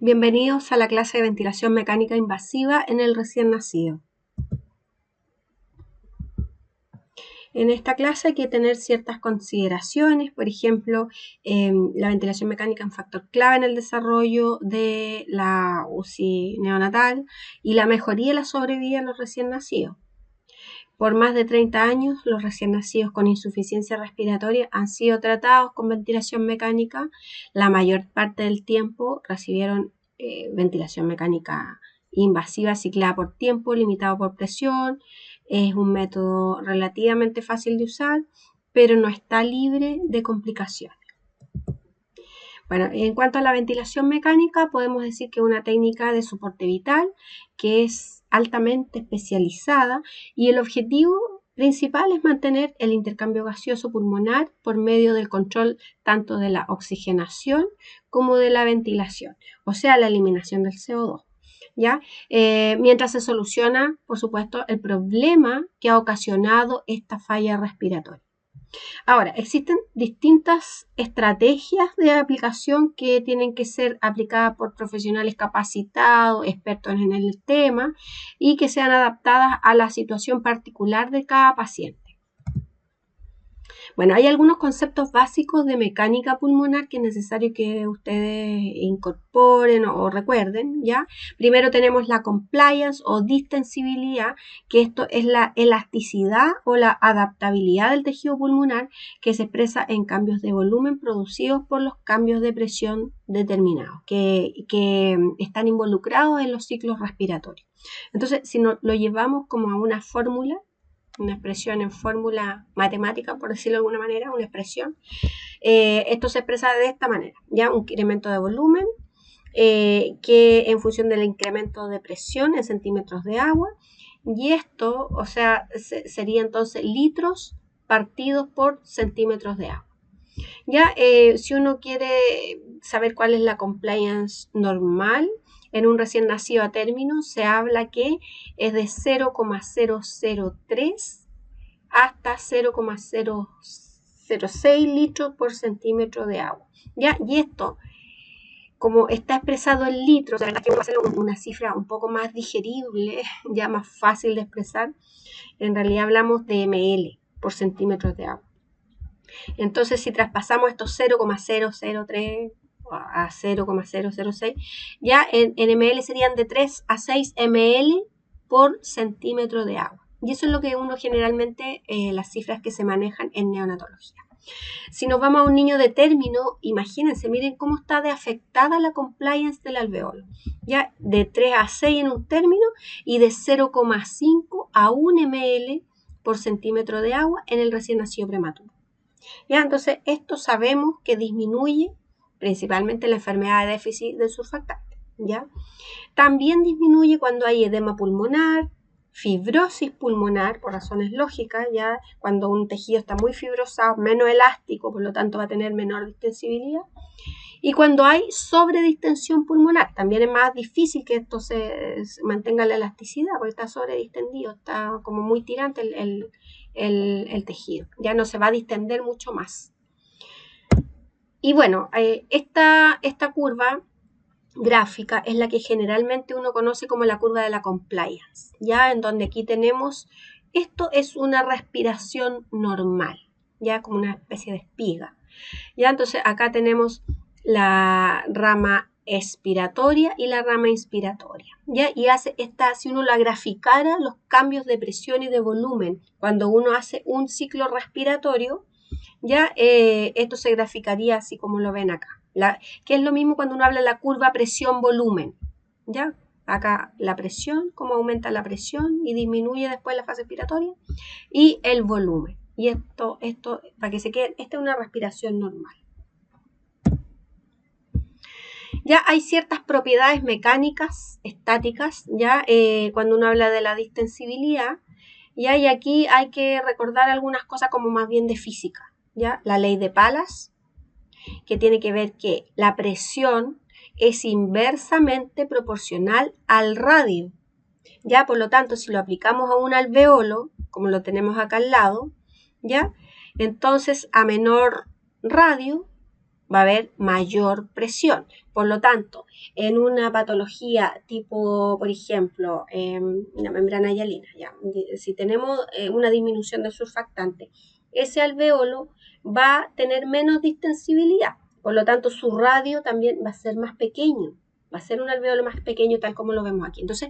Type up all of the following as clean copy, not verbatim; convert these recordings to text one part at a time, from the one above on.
Bienvenidos a la clase de ventilación mecánica invasiva en el recién nacido. En esta clase hay que tener ciertas consideraciones, por ejemplo, la ventilación mecánica es un factor clave en el desarrollo de la UCI neonatal y la mejoría de la sobrevida en los recién nacidos. Por más de 30 años, los recién nacidos con insuficiencia respiratoria han sido tratados con ventilación mecánica. La mayor parte del tiempo recibieron ventilación mecánica invasiva ciclada por tiempo, limitado por presión. Es un método relativamente fácil de usar, pero no está libre de complicaciones. Bueno, en cuanto a la ventilación mecánica, podemos decir que es una técnica de soporte vital que es altamente especializada y el objetivo principal es mantener el intercambio gaseoso pulmonar por medio del control tanto de la oxigenación como de la ventilación, o sea, la eliminación del CO2. ¿Ya? Mientras se soluciona, por supuesto, el problema que ha ocasionado esta falla respiratoria. Ahora, existen distintas estrategias de aplicación que tienen que ser aplicadas por profesionales capacitados, expertos en el tema y que sean adaptadas a la situación particular de cada paciente. Bueno, hay algunos conceptos básicos de mecánica pulmonar que es necesario que ustedes incorporen o recuerden, ¿ya? Primero tenemos la compliance o distensibilidad, que esto es la elasticidad o la adaptabilidad del tejido pulmonar que se expresa en cambios de volumen producidos por los cambios de presión determinados, que están involucrados en los ciclos respiratorios. Entonces, si lo llevamos como a una fórmula, una expresión en fórmula matemática, por decirlo de alguna manera, una expresión. Esto se expresa de esta manera, ya un incremento de volumen que en función del incremento de presión en centímetros de agua, y esto, o sea, sería entonces litros partidos por centímetros de agua. Ya, si uno quiere saber cuál es la compliance normal, en un recién nacido a término se habla que es de 0,003 hasta 0,006 litros por centímetro de agua. ¿Ya? Y esto, como está expresado en litros, la verdad que va a ser una cifra un poco más digerible, ya más fácil de expresar, en realidad hablamos de ml por centímetros de agua. Entonces, si traspasamos estos 0,003 a 0,006, ya en ml serían de 3 a 6 ml por centímetro de agua. Y eso es lo que uno generalmente, las cifras que se manejan en neonatología. Si nos vamos a un niño de término, imagínense, miren cómo está de afectada la compliance del alveolo. Ya de 3 a 6 en un término y de 0,5 a 1 ml por centímetro de agua en el recién nacido prematuro. ¿Ya? Entonces, esto sabemos que disminuye principalmente la enfermedad de déficit de surfactante. ¿Ya? También disminuye cuando hay edema pulmonar, fibrosis pulmonar, por razones lógicas, ya cuando un tejido está muy fibrosado, menos elástico, por lo tanto va a tener menor distensibilidad. Y cuando hay sobredistensión pulmonar, también es más difícil que esto se mantenga la elasticidad, porque está sobredistendido, está como muy tirante el tejido, ya no se va a distender mucho más. Y bueno, esta curva gráfica es la que generalmente uno conoce como la curva de la compliance, ya en donde aquí tenemos, esto es una respiración normal, ya como una especie de espiga. Ya entonces acá tenemos la rama expiratoria y la rama inspiratoria, ¿ya? Y hace esta, si uno la graficara, los cambios de presión y de volumen cuando uno hace un ciclo respiratorio, ya esto se graficaría así como lo ven acá, que es lo mismo cuando uno habla de la curva presión-volumen, ya acá la presión, cómo aumenta la presión y disminuye después la fase expiratoria, y el volumen. Y esto para que se quede, esta es una respiración normal. Ya hay ciertas propiedades mecánicas, estáticas, ya cuando uno habla de la distensibilidad, y aquí hay que recordar algunas cosas como más bien de física, ya la ley de Palas, que tiene que ver que la presión es inversamente proporcional al radio, ya por lo tanto si lo aplicamos a un alveolo, como lo tenemos acá al lado, ya entonces a menor radio va a haber mayor presión. Por lo tanto, en una patología tipo, por ejemplo, la membrana hialina, ya, si tenemos una disminución del surfactante, ese alveolo va a tener menos distensibilidad. Por lo tanto, su radio también va a ser más pequeño. Va a ser un alveolo más pequeño tal como lo vemos aquí. Entonces,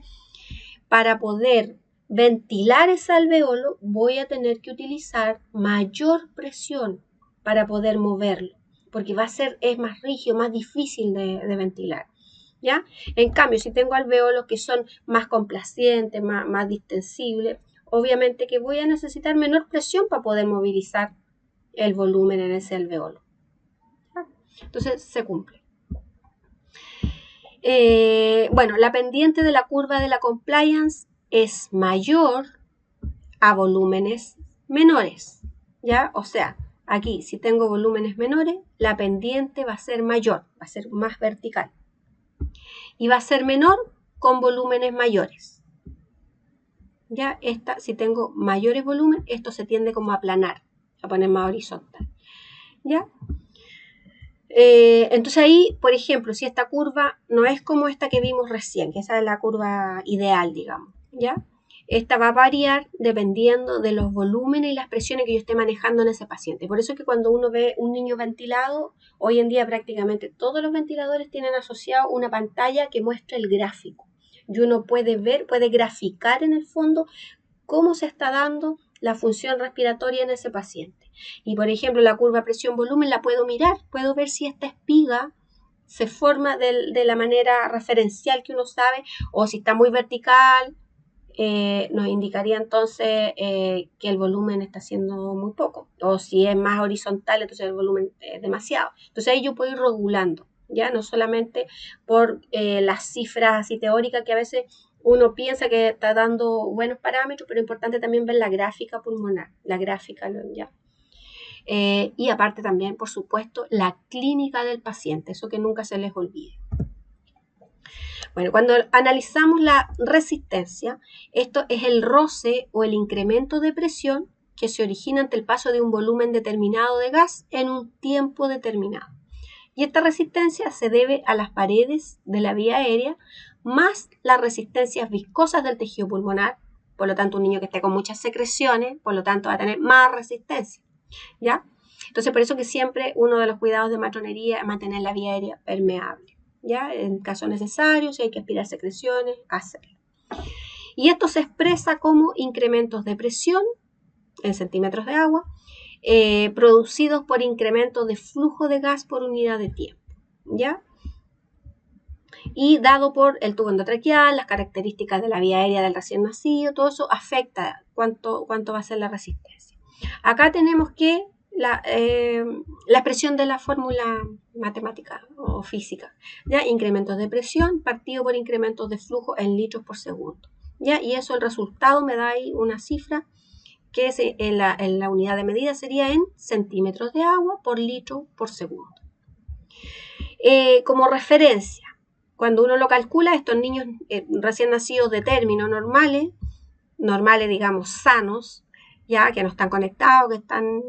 para poder ventilar ese alveolo, voy a tener que utilizar mayor presión para poder moverlo, porque es más rígido, más difícil de ventilar. ¿Ya? En cambio, si tengo alveolos que son más complacientes, más distensibles, obviamente que voy a necesitar menor presión para poder movilizar el volumen en ese alveolo. ¿Ya? Entonces, se cumple. Bueno, la pendiente de la curva de la compliance es mayor a volúmenes menores, ¿ya? O sea, aquí si tengo volúmenes menores, la pendiente va a ser mayor, va a ser más vertical. Y va a ser menor con volúmenes mayores. ¿Ya? Si tengo mayores volúmenes, esto se tiende como a aplanar, a poner más horizontal. ¿Ya? Entonces ahí, por ejemplo, si esta curva no es como esta que vimos recién, que esa es la curva ideal, digamos, ¿ya? Esta va a variar dependiendo de los volúmenes y las presiones que yo esté manejando en ese paciente. Por eso es que cuando uno ve un niño ventilado, hoy en día prácticamente todos los ventiladores tienen asociado una pantalla que muestra el gráfico. Y uno puede ver, puede graficar en el fondo cómo se está dando la función respiratoria en ese paciente. Y por ejemplo, la curva presión-volumen la puedo mirar, puedo ver si esta espiga se forma de la manera referencial que uno sabe, o si está muy vertical, nos indicaría entonces que el volumen está siendo muy poco, o si es más horizontal, entonces el volumen es demasiado. Entonces ahí yo puedo ir regulando, ya no solamente por las cifras así teóricas que a veces uno piensa que está dando buenos parámetros, pero es importante también ver la gráfica pulmonar, la gráfica, ya. Y aparte también, por supuesto, la clínica del paciente, eso que nunca se les olvide. Bueno, cuando analizamos la resistencia, esto es el roce o el incremento de presión que se origina ante el paso de un volumen determinado de gas en un tiempo determinado. Y esta resistencia se debe a las paredes de la vía aérea más las resistencias viscosas del tejido pulmonar. Por lo tanto, un niño que esté con muchas secreciones, por lo tanto, va a tener más resistencia. ¿Ya? Entonces, por eso que siempre uno de los cuidados de matronería es mantener la vía aérea permeable. ¿Ya? En caso necesario, si hay que aspirar secreciones, hacerlo. Y esto se expresa como incrementos de presión en centímetros de agua, producidos por incrementos de flujo de gas por unidad de tiempo. ¿Ya? Y dado por el tubo endotraqueal, las características de la vía aérea del recién nacido, todo eso afecta cuánto va a ser la resistencia. Acá tenemos que la expresión de la fórmula matemática o física, ¿ya? Incrementos de presión partido por incrementos de flujo en litros por segundo, ¿ya? Y eso el resultado me da ahí una cifra que es en la unidad de medida sería en centímetros de agua por litro por segundo. Como referencia, cuando uno lo calcula, estos niños recién nacidos de término normales digamos sanos, ya que no están conectados, que están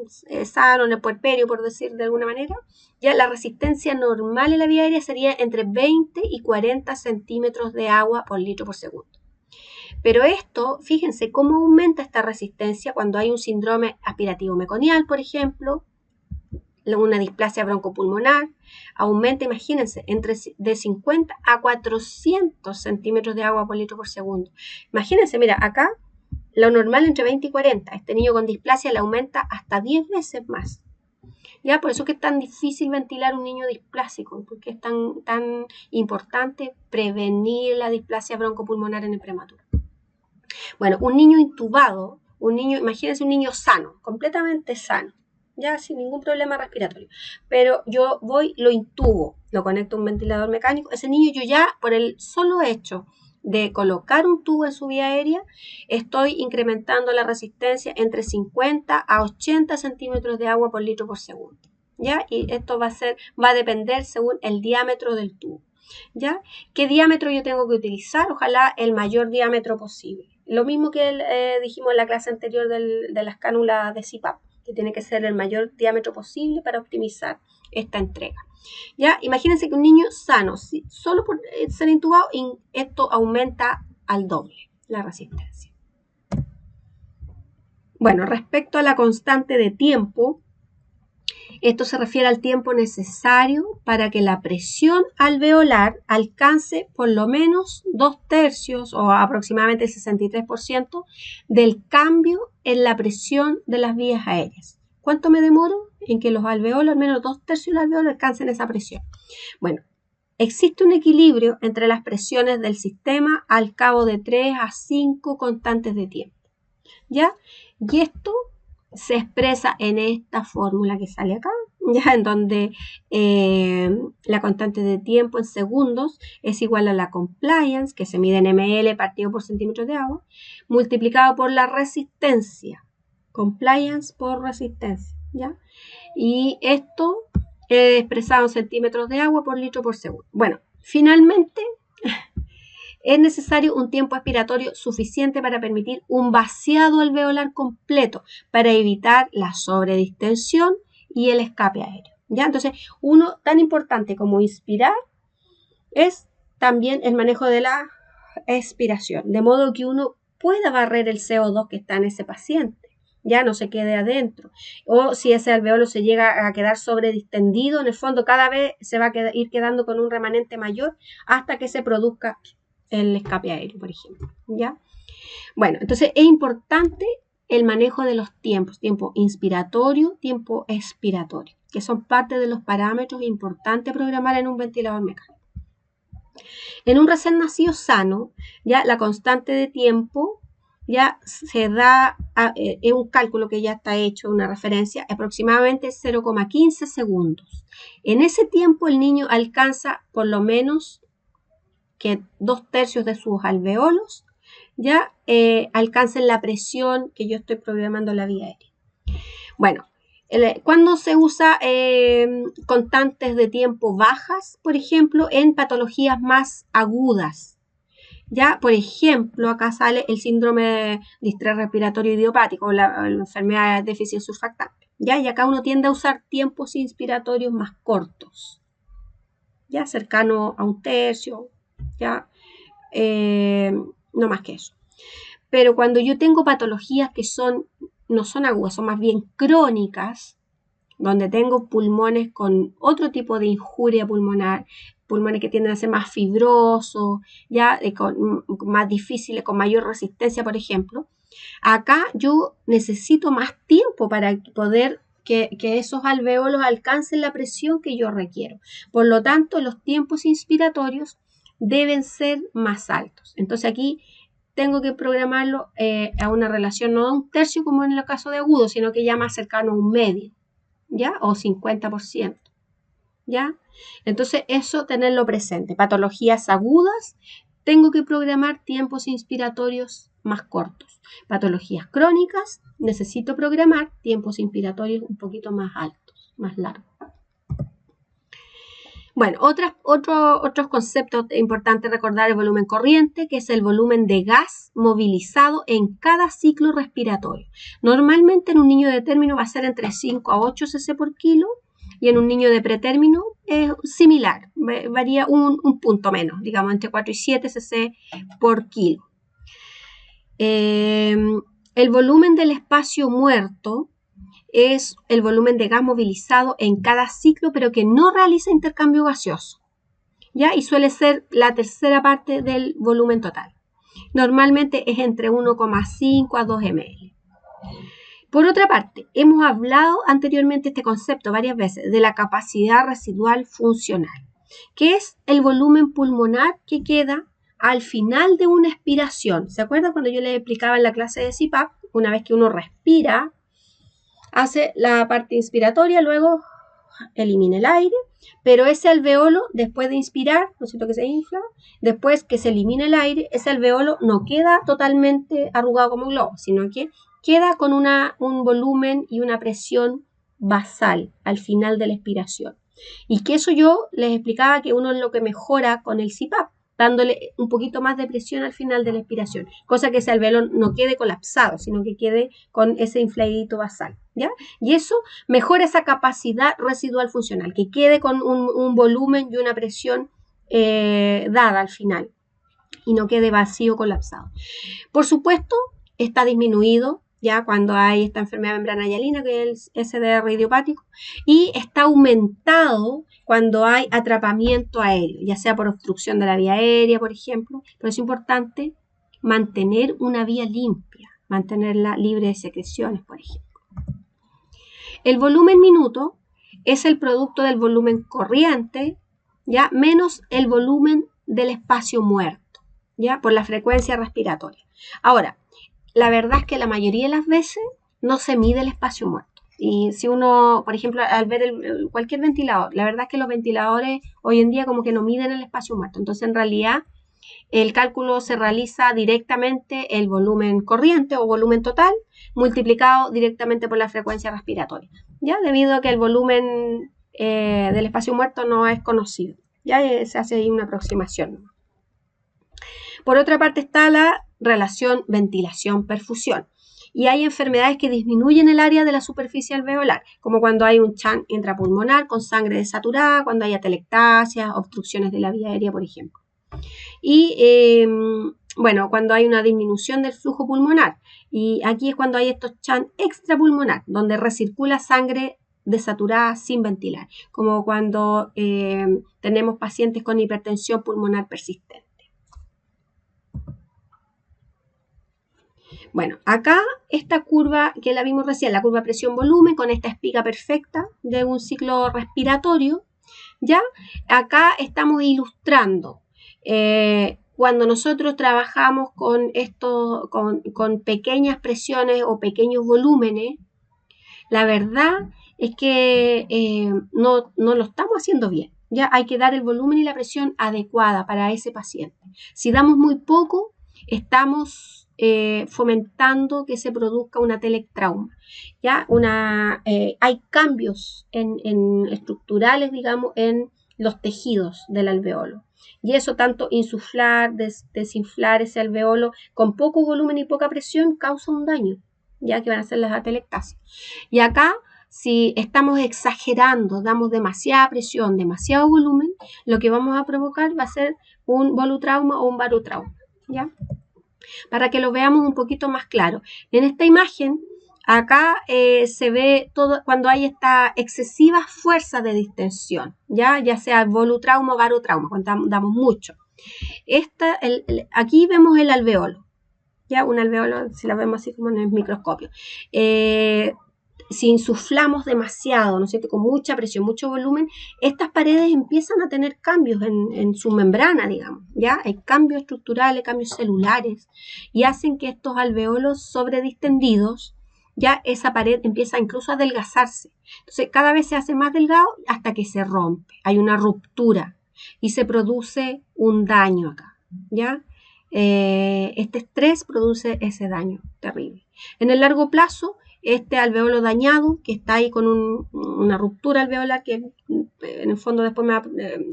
sanos en el puerperio, por decir de alguna manera, ya la resistencia normal en la vía aérea sería entre 20 y 40 centímetros de agua por litro por segundo. Pero esto, fíjense cómo aumenta esta resistencia cuando hay un síndrome aspirativo meconial, por ejemplo, una displasia broncopulmonar, aumenta, imagínense, de 50 a 400 centímetros de agua por litro por segundo. Imagínense, mira, acá lo normal entre 20 y 40. Este niño con displasia le aumenta hasta 10 veces más. ¿Ya? Por eso es que es tan difícil ventilar un niño displásico, porque es tan importante prevenir la displasia broncopulmonar en el prematuro. Bueno, un niño intubado, imagínense un niño sano, completamente sano, ya sin ningún problema respiratorio, pero yo lo intubo, lo conecto a un ventilador mecánico, ese niño yo ya por el solo hecho de colocar un tubo en su vía aérea, estoy incrementando la resistencia entre 50 a 80 centímetros de agua por litro por segundo, ¿ya? Y esto va a depender según el diámetro del tubo, ¿ya? ¿Qué diámetro yo tengo que utilizar? Ojalá el mayor diámetro posible. Lo mismo que dijimos en la clase anterior de las cánulas de CPAP, que tiene que ser el mayor diámetro posible para optimizar esta entrega. Ya, imagínense que un niño sano, solo por ser intubado, esto aumenta al doble la resistencia. Bueno, respecto a la constante de tiempo, esto se refiere al tiempo necesario para que la presión alveolar alcance por lo menos 2/3 o aproximadamente el 63% del cambio en la presión de las vías aéreas. ¿Cuánto me demoro en que los alveolos, al menos 2/3 de los alveolos, alcancen esa presión? Bueno, existe un equilibrio entre las presiones del sistema al cabo de 3 a 5 constantes de tiempo, ¿ya? Y esto se expresa en esta fórmula que sale acá, ya, en donde la constante de tiempo en segundos es igual a la compliance, que se mide en ml partido por centímetros de agua, multiplicado por la resistencia, compliance por resistencia, ¿ya? Y esto expresado en centímetros de agua por litro por segundo. Bueno, finalmente es necesario un tiempo expiratorio suficiente para permitir un vaciado alveolar completo para evitar la sobredistensión y el escape aéreo, ¿ya? Entonces, uno tan importante como inspirar es también el manejo de la expiración, de modo que uno pueda barrer el CO2 que está en ese paciente, ya no se quede adentro. O si ese alveolo se llega a quedar sobredistendido, en el fondo cada vez se va a ir quedando con un remanente mayor hasta que se produzca el escape aéreo, por ejemplo, ¿ya? Bueno, entonces es importante el manejo de los tiempos, tiempo inspiratorio, tiempo expiratorio, que son parte de los parámetros importantes a programar en un ventilador mecánico. En un recién nacido sano, ya la constante de tiempo ya se da, es un cálculo que ya está hecho, una referencia, aproximadamente 0,15 segundos. En ese tiempo el niño alcanza por lo menos que 2/3 de sus alveolos ya alcancen la presión que yo estoy programando en la vía aérea. Bueno, cuando se usa constantes de tiempo bajas, por ejemplo, en patologías más agudas. Ya, por ejemplo, acá sale el síndrome de distrés respiratorio idiopático, la enfermedad de déficit surfactante. ¿Ya? Y acá uno tiende a usar tiempos inspiratorios más cortos, ya cercano a 1/3, ya no más que eso. Pero cuando yo tengo patologías que no son agudas, son más bien crónicas, donde tengo pulmones con otro tipo de injuria pulmonar, pulmones que tienden a ser más fibrosos, ya más difíciles, con mayor resistencia, por ejemplo, acá yo necesito más tiempo para poder que esos alveolos alcancen la presión que yo requiero. Por lo tanto, los tiempos inspiratorios deben ser más altos. Entonces aquí tengo que programarlo a una relación no de 1/3 como en el caso de agudo, sino que ya más cercano a un medio, ¿ya? O 50%, ¿ya? Entonces eso tenerlo presente. Patologías agudas, tengo que programar tiempos inspiratorios más cortos. Patologías crónicas, necesito programar tiempos inspiratorios un poquito más altos, más largos. Bueno, otros conceptos importantes recordar: el volumen corriente, que es el volumen de gas movilizado en cada ciclo respiratorio. Normalmente en un niño de término va a ser entre 5 a 8 cc por kilo, y en un niño de pretérmino es similar, varía un punto menos, digamos entre 4 y 7 cc por kilo. El volumen del espacio muerto es el volumen de gas movilizado en cada ciclo, pero que no realiza intercambio gaseoso, ¿ya? Y suele ser la tercera parte del volumen total. Normalmente es entre 1,5 a 2 ml. Por otra parte, hemos hablado anteriormente este concepto varias veces de la capacidad residual funcional, que es el volumen pulmonar que queda al final de una expiración. ¿Se acuerdan cuando yo les explicaba en la clase de CPAP? Una vez que uno respira, hace la parte inspiratoria, luego elimina el aire, pero ese alveolo, después de inspirar, ¿no es cierto que se infla? Después que se elimina el aire, ese alveolo no queda totalmente arrugado como un globo, sino que queda con un volumen y una presión basal al final de la expiración. Y que eso yo les explicaba que uno es lo que mejora con el CPAP, dándole un poquito más de presión al final de la expiración, cosa que ese alveolo no quede colapsado, sino que quede con ese infladito basal, ¿ya? Y eso mejora esa capacidad residual funcional, que quede con un volumen y una presión dada al final y no quede vacío colapsado. Por supuesto, está disminuido ya cuando hay esta enfermedad de membrana hialina, que es el SDR idiopático, y está aumentado cuando hay atrapamiento aéreo, ya sea por obstrucción de la vía aérea, por ejemplo, pero es importante mantener una vía limpia, mantenerla libre de secreciones, por ejemplo. El volumen minuto es el producto del volumen corriente, ya, menos el volumen del espacio muerto, ya, por la frecuencia respiratoria. Ahora, la verdad es que la mayoría de las veces no se mide el espacio muerto. Y si uno, por ejemplo, al ver cualquier ventilador, la verdad es que los ventiladores hoy en día como que no miden el espacio muerto. Entonces, en realidad, el cálculo se realiza directamente el volumen corriente o volumen total multiplicado directamente por la frecuencia respiratoria, ya, debido a que el volumen del espacio muerto no es conocido. Ya se hace ahí una aproximación. Por otra parte está la relación ventilación-perfusión. Y hay enfermedades que disminuyen el área de la superficie alveolar, como cuando hay un chant intrapulmonar con sangre desaturada, cuando hay atelectasias, obstrucciones de la vía aérea, por ejemplo. Y bueno, cuando hay una disminución del flujo pulmonar. Y aquí es cuando hay estos chant extrapulmonar, donde recircula sangre desaturada sin ventilar, como cuando tenemos pacientes con hipertensión pulmonar persistente. Bueno, acá esta curva que la vimos recién, la curva presión-volumen, con esta espiga perfecta de un ciclo respiratorio, ¿ya? Acá estamos ilustrando cuando nosotros trabajamos con pequeñas presiones o pequeños volúmenes, la verdad es que no lo estamos haciendo bien. Ya hay que dar el volumen y la presión adecuada para ese paciente. Si damos muy poco, estamos fomentando que se produzca una telectrauma. ¿Ya? Hay cambios estructurales, digamos, en los tejidos del alveolo. Y eso, tanto insuflar, desinflar ese alveolo con poco volumen y poca presión, causa un daño, ya que van a ser las atelectasias. Y acá, si estamos exagerando, damos demasiada presión, demasiado volumen, lo que vamos a provocar va a ser un volutrauma o un barotrauma, ¿ya? Para que lo veamos un poquito más claro. En esta imagen, acá se ve todo cuando hay esta excesiva fuerza de distensión, ya sea volutrauma o barotrauma, cuando damos mucho. Aquí vemos el alveolo, ya un alveolo, si lo vemos así como en el microscopio. Si insuflamos demasiado, ¿no es cierto?, con mucha presión, mucho volumen, estas paredes empiezan a tener cambios en su membrana, digamos, ¿ya? Hay cambios estructurales, cambios celulares, y hacen que estos alveolos sobredistendidos, ya esa pared empieza incluso a adelgazarse. Entonces, cada vez se hace más delgado hasta que se rompe. Hay una ruptura y se produce un daño acá, ¿ya? Este estrés produce ese daño terrible. En el largo plazo, este alveolo dañado, que está ahí con una ruptura alveolar, que en el fondo después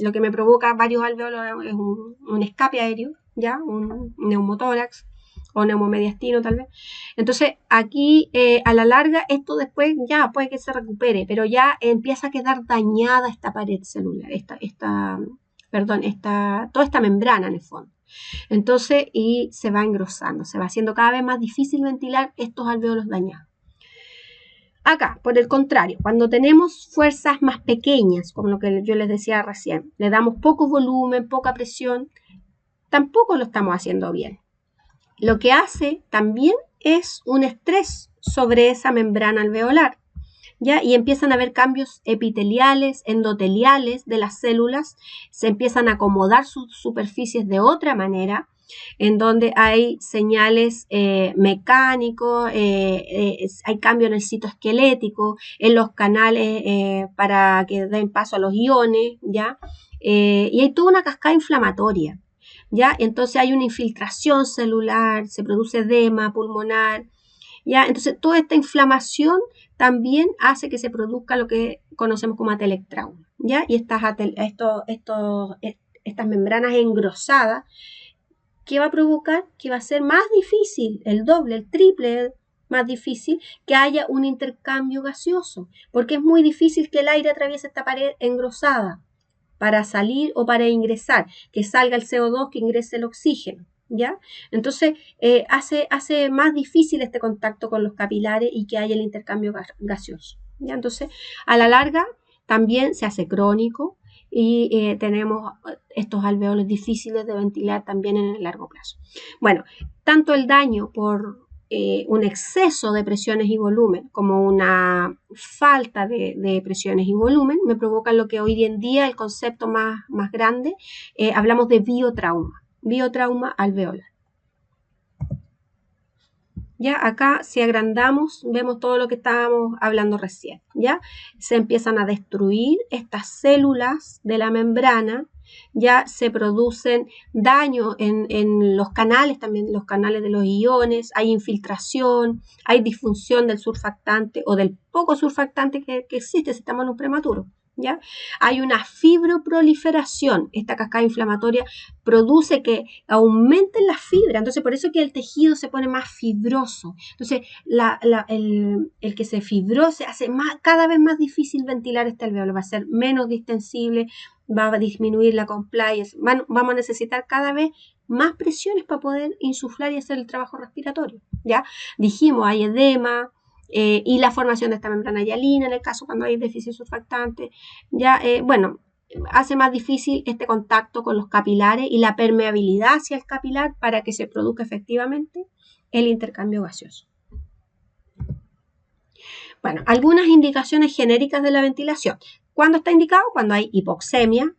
lo que me provoca varios alveolos es un escape aéreo, ¿ya? Un neumotórax o neumomediastino tal vez. Entonces aquí a la larga esto después ya puede que se recupere, pero ya empieza a quedar dañada esta pared celular, toda esta membrana en el fondo. Entonces, y se va engrosando, se va haciendo cada vez más difícil ventilar estos alveolos dañados. Acá, por el contrario, cuando tenemos fuerzas más pequeñas, como lo que yo les decía recién, le damos poco volumen, poca presión, tampoco lo estamos haciendo bien. Lo que hace también es un estrés sobre esa membrana alveolar, ¿ya? Y empiezan a haber cambios epiteliales, endoteliales de las células, se empiezan a acomodar sus superficies de otra manera, en donde hay señales mecánicos, hay cambio en el citoesquelético, en los canales para que den paso a los iones, ¿ya? Y hay toda una cascada inflamatoria, ¿ya? Entonces hay una infiltración celular, se produce edema pulmonar, ¿ya? Entonces toda esta inflamación también hace que se produzca lo que conocemos como atelectrauma, ¿ya? Y estas membranas engrosadas, ¿qué va a provocar? Que va a ser más difícil, el doble, el triple más difícil, que haya un intercambio gaseoso, porque es muy difícil que el aire atraviese esta pared engrosada para salir o para ingresar, que salga el CO2, que ingrese el oxígeno, ¿ya? Entonces, hace más difícil este contacto con los capilares y que haya el intercambio gaseoso, ¿ya? Entonces, a la larga, también se hace crónico y tenemos estos alveolos difíciles de ventilar también en el largo plazo. Bueno, tanto el daño por un exceso de presiones y volumen como una falta de presiones y volumen me provocan lo que hoy en día el concepto más grande, hablamos de biotrauma alveolar. Ya acá si agrandamos vemos todo lo que estábamos hablando recién, ya se empiezan a destruir estas células de la membrana, ya se producen daño en los canales, también los canales de los iones, hay infiltración, hay disfunción del surfactante o del poco surfactante que existe si estamos en un prematuro. ¿Ya? Hay una fibroproliferación, esta cascada inflamatoria produce que aumenten las fibras, entonces por eso es que el tejido se pone más fibroso, entonces el que se fibrose hace cada vez más difícil ventilar este alveolo, va a ser menos distensible, va a disminuir la compliance, vamos a necesitar cada vez más presiones para poder insuflar y hacer el trabajo respiratorio, ¿ya? Dijimos, hay edema, y la formación de esta membrana hialina en el caso cuando hay déficit surfactante, ya, bueno, hace más difícil este contacto con los capilares y la permeabilidad hacia el capilar para que se produzca efectivamente el intercambio gaseoso. Bueno, algunas indicaciones genéricas de la ventilación. ¿Cuándo está indicado? Cuando hay hipoxemia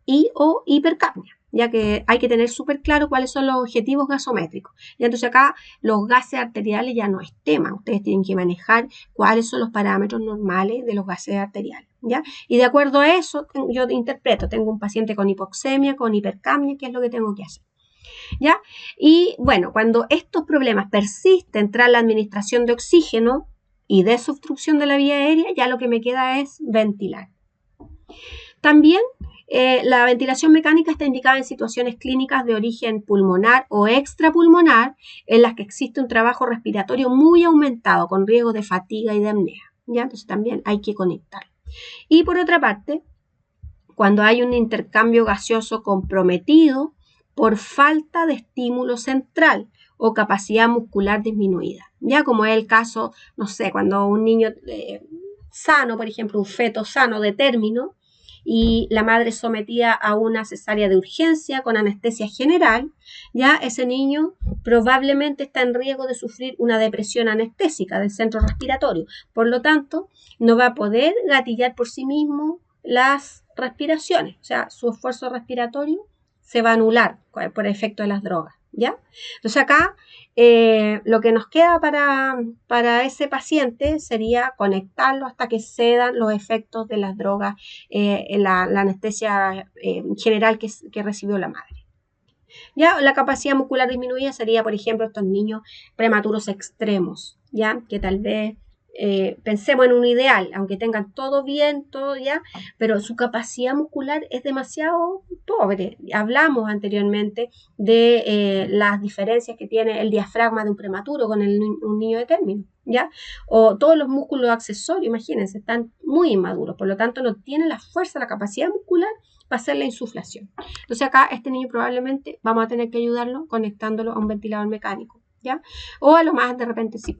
y o hipercapnia, ya que hay que tener súper claro cuáles son los objetivos gasométricos. Y entonces acá los gases arteriales ya no es tema, ustedes tienen que manejar cuáles son los parámetros normales de los gases arteriales, ¿ya? Y de acuerdo a eso yo interpreto, tengo un paciente con hipoxemia, con hipercapnia, ¿qué es lo que tengo que hacer? ¿Ya? Y bueno, cuando estos problemas persisten tras la administración de oxígeno y desobstrucción de la vía aérea, ya lo que me queda es ventilar. También la ventilación mecánica está indicada en situaciones clínicas de origen pulmonar o extrapulmonar en las que existe un trabajo respiratorio muy aumentado con riesgo de fatiga y de apnea, ¿ya? Entonces también hay que conectar. Y por otra parte, cuando hay un intercambio gaseoso comprometido por falta de estímulo central o capacidad muscular disminuida, ya como es el caso, no sé, cuando un niño sano, por ejemplo, un feto sano de término, y la madre sometida a una cesárea de urgencia con anestesia general, ya ese niño probablemente está en riesgo de sufrir una depresión anestésica del centro respiratorio. Por lo tanto, no va a poder gatillar por sí mismo las respiraciones, o sea, su esfuerzo respiratorio se va a anular por efecto de las drogas, ¿ya? Entonces acá lo que nos queda para ese paciente sería conectarlo hasta que cedan los efectos de las drogas, la anestesia general que recibió la madre. Ya la capacidad muscular disminuida sería, por ejemplo, estos niños prematuros extremos, ya que tal vez pensemos en un ideal, aunque tengan todo bien, todo ya, pero su capacidad muscular es demasiado pobre. Hablamos anteriormente de las diferencias que tiene el diafragma de un prematuro con un niño de término, ¿ya? O todos los músculos accesorios, imagínense, están muy inmaduros, por lo tanto no tienen la fuerza, la capacidad muscular para hacer la insuflación. Entonces acá este niño probablemente vamos a tener que ayudarlo conectándolo a un ventilador mecánico, ¿ya? O a lo más de repente sí.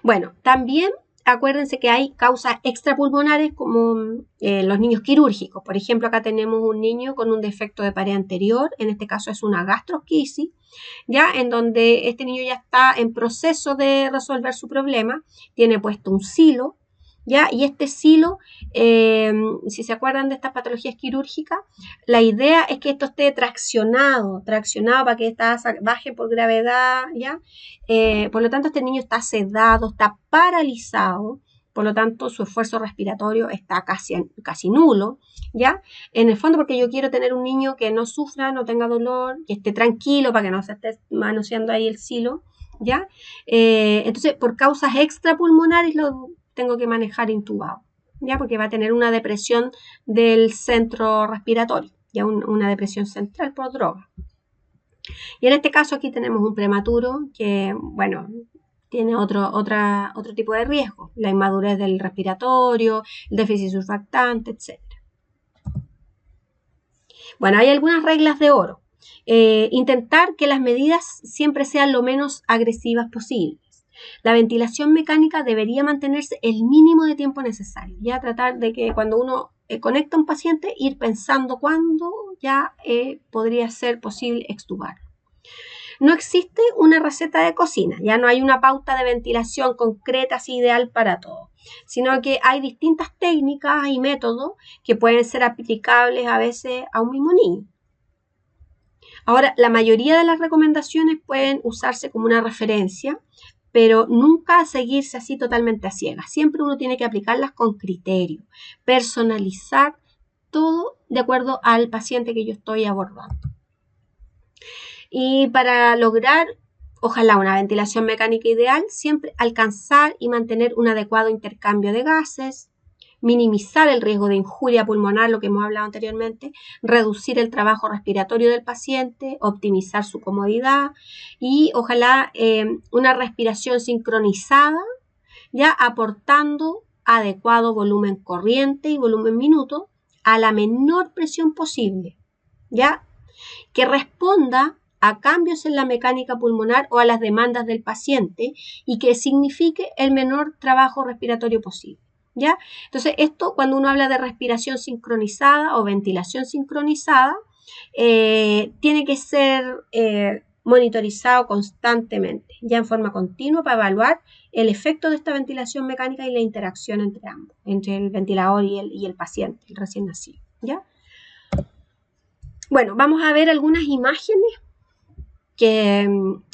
Bueno, también acuérdense que hay causas extrapulmonares como los niños quirúrgicos. Por ejemplo, acá tenemos un niño con un defecto de pared anterior, en este caso es una gastrosquisis, ya en donde este niño ya está en proceso de resolver su problema, tiene puesto un silo, ¿ya? Y este silo, si se acuerdan de estas patologías quirúrgicas, la idea es que esto esté traccionado para que esta asa baje por gravedad, ¿ya? Por lo tanto, este niño está sedado, está paralizado, por lo tanto, su esfuerzo respiratorio está casi nulo, ¿ya? En el fondo, porque yo quiero tener un niño que no sufra, no tenga dolor, que esté tranquilo para que no se esté manoseando ahí el silo, ¿ya? Entonces, por causas extrapulmonares lo tengo que manejar intubado, ya, porque va a tener una depresión del centro respiratorio, ya una depresión central por droga. Y en este caso aquí tenemos un prematuro que, bueno, tiene otro tipo de riesgo, la inmadurez del respiratorio, el déficit surfactante, etc. Bueno, hay algunas reglas de oro. Intentar que las medidas siempre sean lo menos agresivas posibles. La ventilación mecánica debería mantenerse el mínimo de tiempo necesario. Ya tratar de que cuando uno conecta a un paciente, ir pensando cuándo ya podría ser posible extubar. No existe una receta de cocina, ya no hay una pauta de ventilación concreta así ideal para todo, sino que hay distintas técnicas y métodos que pueden ser aplicables a veces a un mismo niño. Ahora, la mayoría de las recomendaciones pueden usarse como una referencia, pero nunca seguirse así totalmente a ciegas. Siempre uno tiene que aplicarlas con criterio, personalizar todo de acuerdo al paciente que yo estoy abordando. Y para lograr, ojalá, una ventilación mecánica ideal, siempre alcanzar y mantener un adecuado intercambio de gases, minimizar el riesgo de injuria pulmonar, lo que hemos hablado anteriormente, reducir el trabajo respiratorio del paciente, optimizar su comodidad y ojalá una respiración sincronizada, ya aportando adecuado volumen corriente y volumen minuto a la menor presión posible, ya que responda a cambios en la mecánica pulmonar o a las demandas del paciente y que signifique el menor trabajo respiratorio posible. ¿Ya? Entonces, esto cuando uno habla de respiración sincronizada o ventilación sincronizada, tiene que ser monitorizado constantemente, ya en forma continua, para evaluar el efecto de esta ventilación mecánica y la interacción entre ambos, entre el ventilador y el paciente, el recién nacido. ¿Ya? Bueno, vamos a ver algunas imágenes que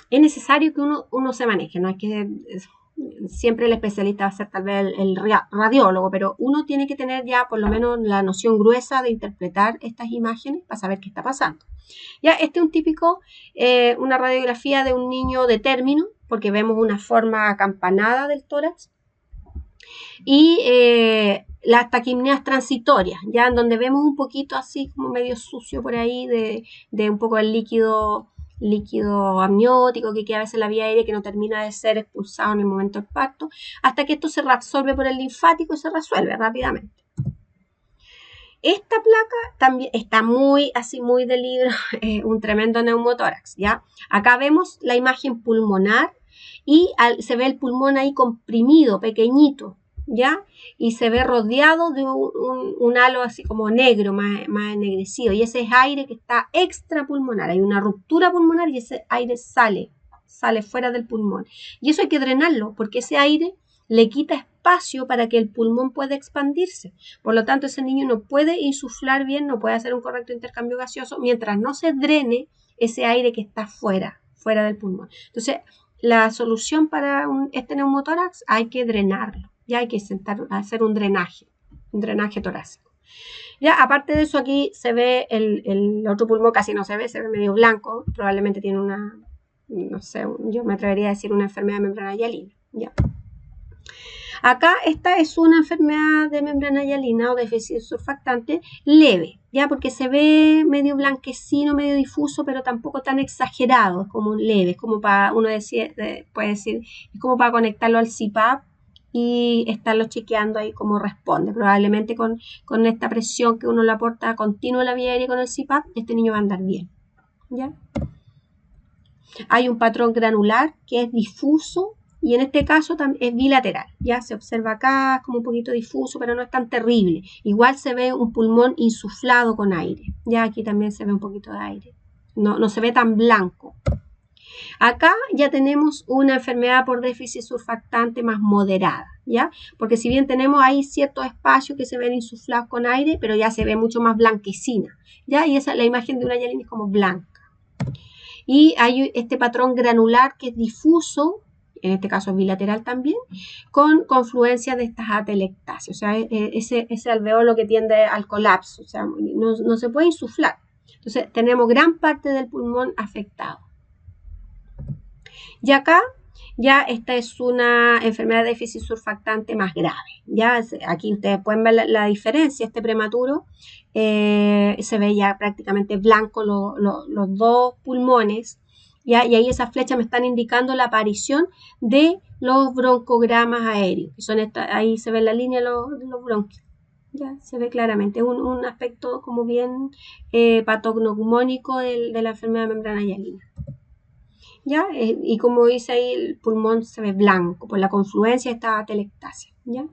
es necesario que uno se maneje, no hay que siempre el especialista va a ser tal vez el radiólogo, pero uno tiene que tener ya por lo menos la noción gruesa de interpretar estas imágenes para saber qué está pasando. Ya, este es un típico, una radiografía de un niño de término, porque vemos una forma acampanada del tórax, y las taquimnias transitorias, ya en donde vemos un poquito así como medio sucio por ahí de un poco el líquido amniótico que queda a veces en la vía aérea que no termina de ser expulsado en el momento del parto, hasta que esto se reabsorbe por el linfático y se resuelve rápidamente. Esta placa también está muy del libro, un tremendo neumotórax, ¿ya? Acá vemos la imagen pulmonar y se ve el pulmón ahí comprimido, pequeñito, ¿ya? Y se ve rodeado de un halo así como negro, más ennegrecido, y ese es aire que está extrapulmonar, hay una ruptura pulmonar y ese aire sale fuera del pulmón. Y eso hay que drenarlo, porque ese aire le quita espacio para que el pulmón pueda expandirse. Por lo tanto, ese niño no puede insuflar bien, no puede hacer un correcto intercambio gaseoso mientras no se drene ese aire que está fuera del pulmón. Entonces, la solución para este neumotórax hay que drenarlo. Ya hay que hacer un drenaje torácico. Ya, aparte de eso, aquí se ve el otro pulmón, casi no se ve medio blanco, probablemente tiene una, no sé, yo me atrevería a decir una enfermedad de membrana hialina. Ya. Acá esta es una enfermedad de membrana hialina o déficit surfactante leve, ya, porque se ve medio blanquecino, medio difuso, pero tampoco tan exagerado, es como un leve, es como para, uno puede decir, es como para conectarlo al CPAP y estarlo chequeando ahí cómo responde. Probablemente con esta presión que uno le aporta continua a la vía aérea con el CPAP, este niño va a andar bien, ¿ya? Hay un patrón granular que es difuso y en este caso es bilateral, ya se observa acá como un poquito difuso, pero no es tan terrible. Igual se ve un pulmón insuflado con aire, ya aquí también se ve un poquito de aire, no se ve tan blanco. Acá ya tenemos una enfermedad por déficit surfactante más moderada, ¿ya? Porque si bien tenemos ahí ciertos espacios que se ven insuflados con aire, pero ya se ve mucho más blanquecina, ¿ya? Y esa, la imagen de una hialina es como blanca. Y hay este patrón granular que es difuso, en este caso es bilateral también, con confluencia de estas atelectasias, o sea, ese alveolo que tiende al colapso, o sea, no se puede insuflar. Entonces, tenemos gran parte del pulmón afectado. Y acá ya esta es una enfermedad de déficit surfactante más grave. Ya aquí ustedes pueden ver la diferencia, este prematuro se ve ya prácticamente blanco los dos pulmones, ¿ya? Y ahí esas flechas me están indicando la aparición de los broncogramas aéreos, que son ahí se ve la línea de los bronquios. Ya se ve claramente un aspecto como bien patognomónico de la enfermedad de membrana hialina. ¿Ya? Y como dice ahí, el pulmón se ve blanco por la confluencia de esta atelectasia, ¿ya?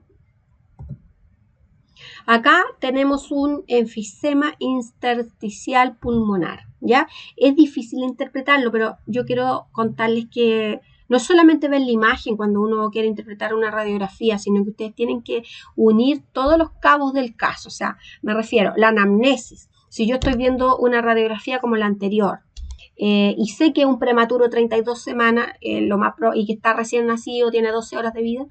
Acá tenemos un enfisema intersticial pulmonar, ¿ya? Es difícil interpretarlo, pero yo quiero contarles que no solamente ver la imagen cuando uno quiere interpretar una radiografía, sino que ustedes tienen que unir todos los cabos del caso. O sea, me refiero a la anamnesis. Si yo estoy viendo una radiografía como la anterior, y sé que un prematuro 32 semanas y que está recién nacido, tiene 12 horas de vida,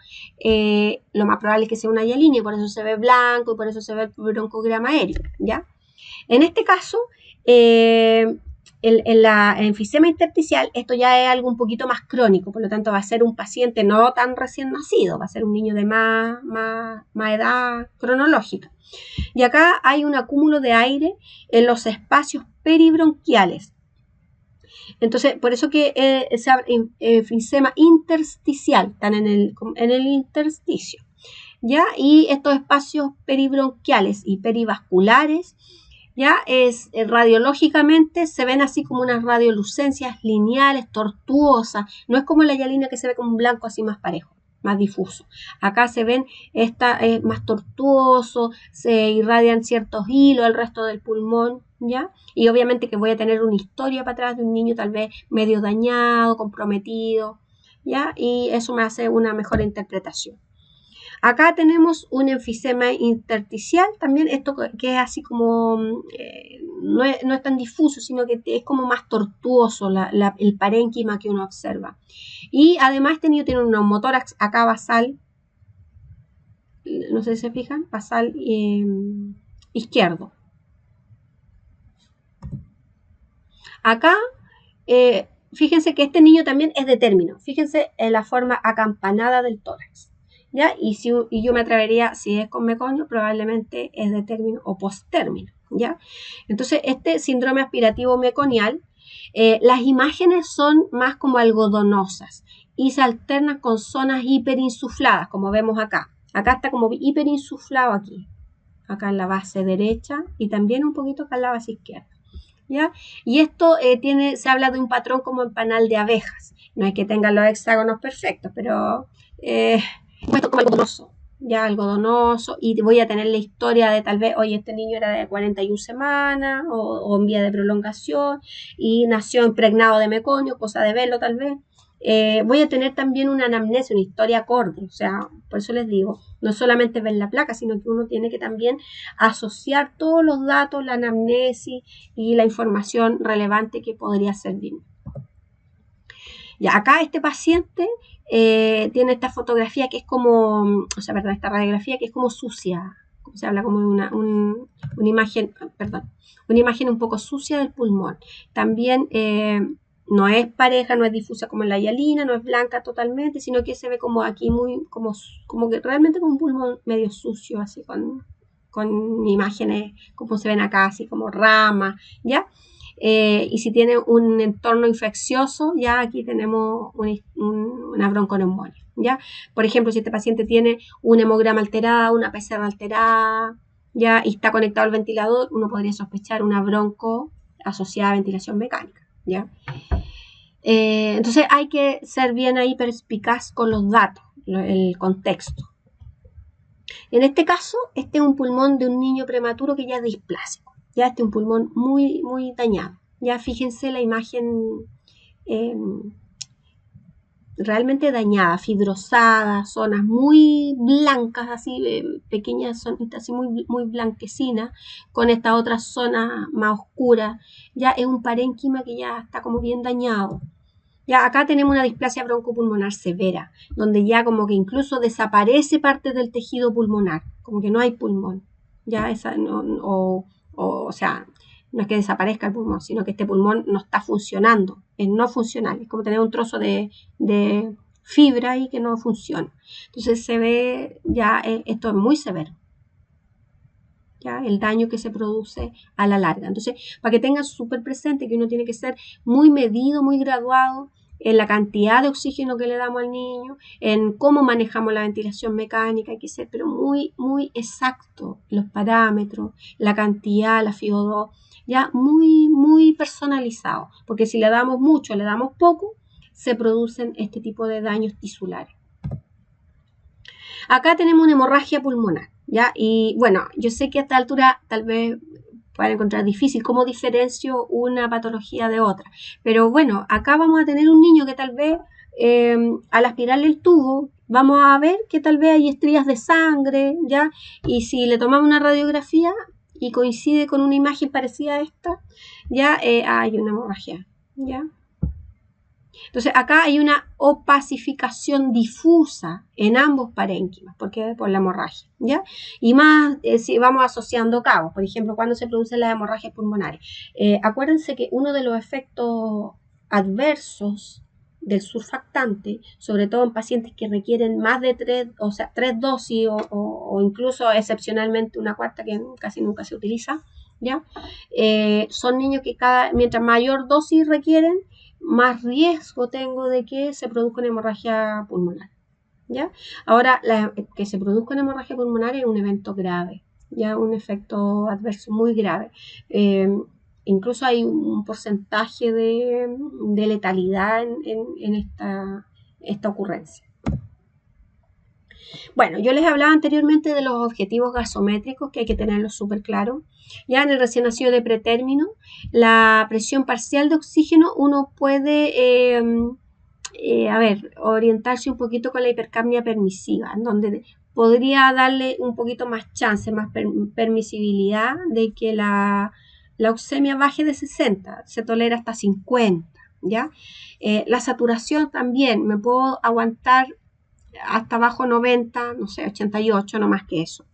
lo más probable es que sea una hialina y por eso se ve blanco y por eso se ve el broncograma aéreo, ¿ya? En este caso, en la enfisema intersticial, esto ya es algo un poquito más crónico, por lo tanto va a ser un paciente no tan recién nacido, va a ser un niño de más edad cronológica. Y acá hay un acúmulo de aire en los espacios peribronquiales. Entonces, por eso que se habla enfisema intersticial, están en el intersticio, ¿ya? Y estos espacios peribronquiales y perivasculares, ¿ya? Radiológicamente se ven así como unas radiolucencias lineales, tortuosas, no es como la hialina que se ve como un blanco así más parejo, más difuso. Acá se ven, esta es más tortuoso, se irradian ciertos hilos, el resto del pulmón, ¿ya? Y obviamente que voy a tener una historia para atrás de un niño tal vez medio dañado, comprometido, ¿ya? Y eso me hace una mejor interpretación. Acá tenemos un enfisema intersticial, también esto que es así como, no es tan difuso, sino que es como más tortuoso el parénquima que uno observa. Y además este niño tiene un neumotórax acá basal, no sé si se fijan, basal izquierdo. Acá, fíjense que este niño también es de término. Fíjense en la forma acampanada del tórax, ¿ya? Y yo me atrevería, si es con meconio, probablemente es de término o posttérmino, ¿ya? Entonces, este síndrome aspirativo meconial, las imágenes son más como algodonosas y se alternan con zonas hiperinsufladas, como vemos acá. Acá está como hiperinsuflado aquí, acá en la base derecha y también un poquito acá en la base izquierda. ¿Ya? Y esto se habla de un patrón como en panal de abejas. No es que tengan los hexágonos perfectos, pero puesto como algodonoso, ya algodonoso, y voy a tener la historia de tal vez, oye, este niño era de 41 semanas o en vía de prolongación y nació impregnado de meconio, cosa de verlo tal vez. Voy a tener también una anamnesis, una historia acorde, o sea, por eso les digo, no solamente ver la placa, sino que uno tiene que también asociar todos los datos, la anamnesis y la información relevante que podría servir. Ya, acá este paciente tiene esta fotografía que es como, o sea, perdón, esta radiografía que es como sucia, se habla como de una imagen, perdón, una imagen un poco sucia del pulmón. También no es pareja, no es difusa como en la hialina, no es blanca totalmente, sino que se ve como aquí como que realmente con un pulmón medio sucio, así con imágenes como se ven acá, así como ramas, ¿ya? Y si tiene un entorno infeccioso, ya aquí tenemos una bronconeumonía, ¿ya? Por ejemplo, si este paciente tiene un hemograma alterado, una PCR alterada, ya, y está conectado al ventilador, uno podría sospechar una bronco asociada a ventilación mecánica, ¿ya? Entonces hay que ser bien ahí perspicaz con los datos, el contexto. En este caso, este es un pulmón de un niño prematuro que ya es displásico, ya este es un pulmón muy, muy dañado. Ya fíjense la imagen realmente dañada, fibrosada, zonas muy blancas, así pequeñas zonitas así muy, muy blanquecinas, con esta otra zona más oscura. Ya es un parénquima que ya está como bien dañado. Ya acá tenemos una displasia broncopulmonar severa, donde ya como que incluso desaparece parte del tejido pulmonar, como que no hay pulmón. Ya esa o sea, no es que desaparezca el pulmón, sino que este pulmón no está funcionando, es no funcional, es como tener un trozo de fibra ahí que no funciona. Entonces se ve ya, esto es muy severo, ya el daño que se produce a la larga. Entonces, para que tengan súper presente que uno tiene que ser muy medido, muy graduado en la cantidad de oxígeno que le damos al niño, en cómo manejamos la ventilación mecánica, hay que ser pero muy, muy exacto los parámetros, la cantidad, la FiO2, ya muy, muy personalizado, porque si le damos mucho, le damos poco, se producen este tipo de daños tisulares. Acá tenemos una hemorragia pulmonar, ¿ya? Y bueno, yo sé que a esta altura tal vez puedan encontrar difícil cómo diferencio una patología de otra, pero bueno, acá vamos a tener un niño que tal vez al aspirarle el tubo vamos a ver que tal vez hay estrías de sangre, ¿ya? Y si le tomamos una radiografía y coincide con una imagen parecida a esta, ya hay una hemorragia, ¿ya? Entonces acá hay una opacificación difusa en ambos parénquimas, porque por la hemorragia, ¿ya? Y más si vamos asociando cabos, por ejemplo, cuando se producen las hemorragias pulmonares. Acuérdense que uno de los efectos adversos del surfactante, sobre todo en pacientes que requieren más de tres dosis o incluso excepcionalmente una cuarta que casi nunca se utiliza, ¿ya? Son niños que mientras mayor dosis requieren, más riesgo tengo de que se produzca una hemorragia pulmonar, ¿ya? Ahora, que se produzca una hemorragia pulmonar es un evento grave, ya un efecto adverso muy grave. Incluso hay un porcentaje de letalidad en esta ocurrencia. Bueno, yo les hablaba anteriormente de los objetivos gasométricos, que hay que tenerlos súper claros. Ya en el recién nacido de pretérmino, la presión parcial de oxígeno, uno puede, orientarse un poquito con la hipercapnia permisiva, en donde podría darle un poquito más chance, más permisibilidad de que la oxemia baje de 60, se tolera hasta 50, ¿ya? La saturación también, me puedo aguantar hasta bajo 90, no sé, 88, no más que eso.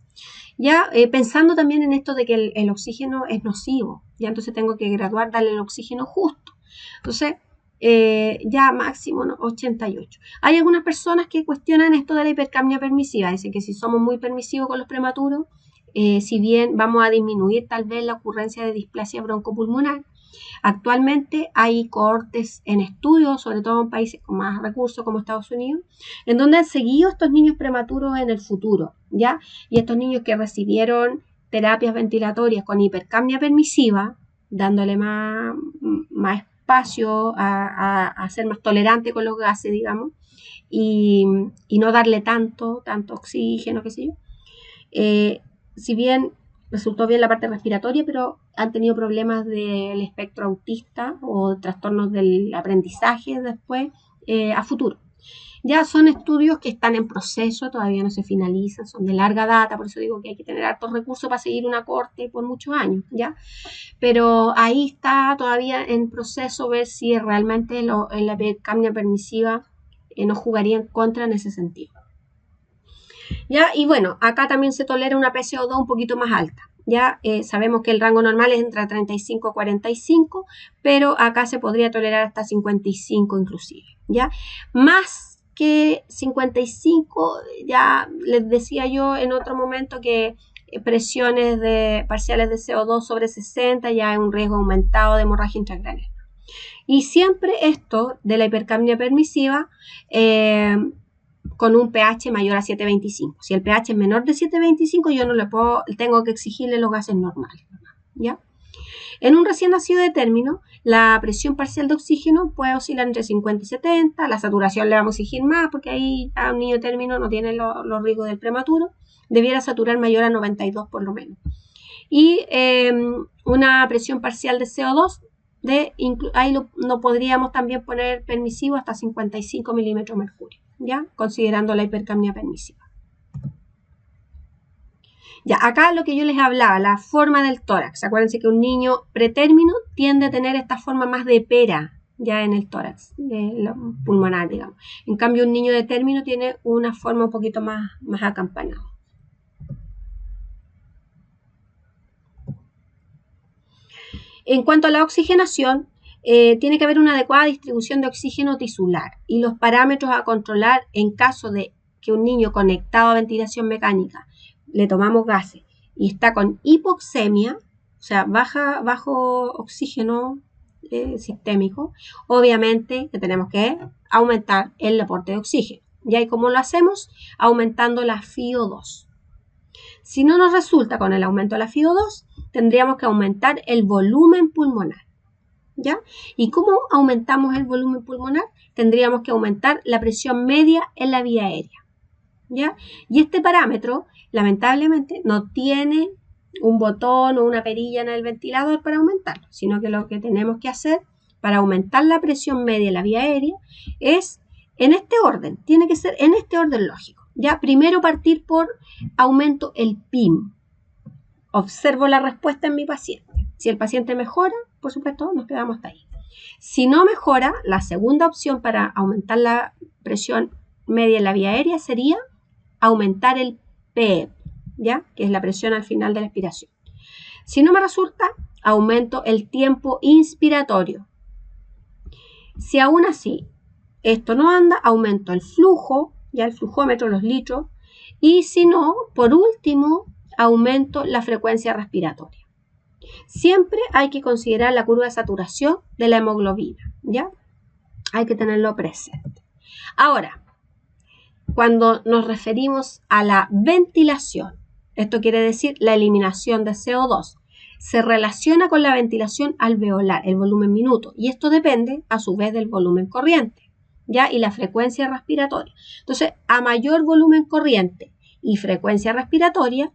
Ya pensando también en esto de que el oxígeno es nocivo, ya entonces tengo que graduar, darle el oxígeno justo. Entonces, ya máximo, ¿no? 88. Hay algunas personas que cuestionan esto de la hipercapnia permisiva, dicen que si somos muy permisivos con los prematuros, si bien vamos a disminuir tal vez la ocurrencia de displasia broncopulmonar. Actualmente hay cohortes en estudio, sobre todo en países con más recursos como Estados Unidos, en donde han seguido estos niños prematuros en el futuro, ¿ya? Y estos niños que recibieron terapias ventilatorias con hipercapnia permisiva, dándole más espacio a ser más tolerante con los gases, digamos, y no darle tanto oxígeno, qué sé yo. Si bien resultó bien la parte respiratoria, pero han tenido problemas del espectro autista o trastornos del aprendizaje después a futuro. Ya son estudios que están en proceso, todavía no se finalizan, son de larga data, por eso digo que hay que tener hartos recursos para seguir una corte por muchos años, ¿ya? Pero ahí está todavía en proceso ver si realmente la hipercapnia permisiva nos jugaría en contra en ese sentido. ¿Ya? Y bueno, acá también se tolera una PCO2 un poquito más alta. Ya sabemos que el rango normal es entre 35 y 45, pero acá se podría tolerar hasta 55 inclusive. ¿Ya? Más que 55, ya les decía yo en otro momento que presiones parciales de CO2 sobre 60 ya hay un riesgo aumentado de hemorragia intracraneal. Y siempre esto de la hipercapnia permisiva con un pH mayor a 7.25. Si el pH es menor de 7.25, yo no le tengo que exigirle los gases normales, ¿ya? En un recién nacido de término, la presión parcial de oxígeno puede oscilar entre 50 y 70, la saturación le vamos a exigir más porque ahí a un niño de término no tiene los riesgos del prematuro, debiera saturar mayor a 92 por lo menos. Y una presión parcial de CO2, ahí lo podríamos también poner permisivo hasta 55 milímetros de mercurio, ¿ya? Considerando la hipercapnia permisiva. Ya, acá lo que yo les hablaba, la forma del tórax. Acuérdense que un niño pretérmino tiende a tener esta forma más de pera, ya en el tórax, pulmonar, digamos. En cambio, un niño de término tiene una forma un poquito más acampanada. En cuanto a la oxigenación, tiene que haber una adecuada distribución de oxígeno tisular y los parámetros a controlar en caso de que un niño conectado a ventilación mecánica le tomamos gases y está con hipoxemia, o sea, bajo oxígeno sistémico, obviamente que tenemos que aumentar el aporte de oxígeno. ¿Y cómo lo hacemos? Aumentando la FiO2. Si no nos resulta con el aumento de la FiO2, tendríamos que aumentar el volumen pulmonar. ¿Ya? ¿Y cómo aumentamos el volumen pulmonar? Tendríamos que aumentar la presión media en la vía aérea. ¿Ya? Y este parámetro, lamentablemente, no tiene un botón o una perilla en el ventilador para aumentarlo, sino que lo que tenemos que hacer para aumentar la presión media en la vía aérea es en este orden, tiene que ser en este orden lógico. ¿Ya? Primero partir por aumento el PIM. Observo la respuesta en mi paciente. Si el paciente mejora, por supuesto, nos quedamos hasta ahí. Si no mejora, la segunda opción para aumentar la presión media en la vía aérea sería aumentar el PEEP, ¿ya? Que es la presión al final de la expiración. Si no me resulta, aumento el tiempo inspiratorio. Si aún así esto no anda, aumento el flujo, ya el flujómetro, los litros, y si no, por último, aumento la frecuencia respiratoria. Siempre hay que considerar la curva de saturación de la hemoglobina, ¿ya? Hay que tenerlo presente. Ahora, cuando nos referimos a la ventilación, esto quiere decir la eliminación de CO2, se relaciona con la ventilación alveolar, el volumen minuto, y esto depende a su vez del volumen corriente, ¿ya? Y la frecuencia respiratoria. Entonces, a mayor volumen corriente y frecuencia respiratoria,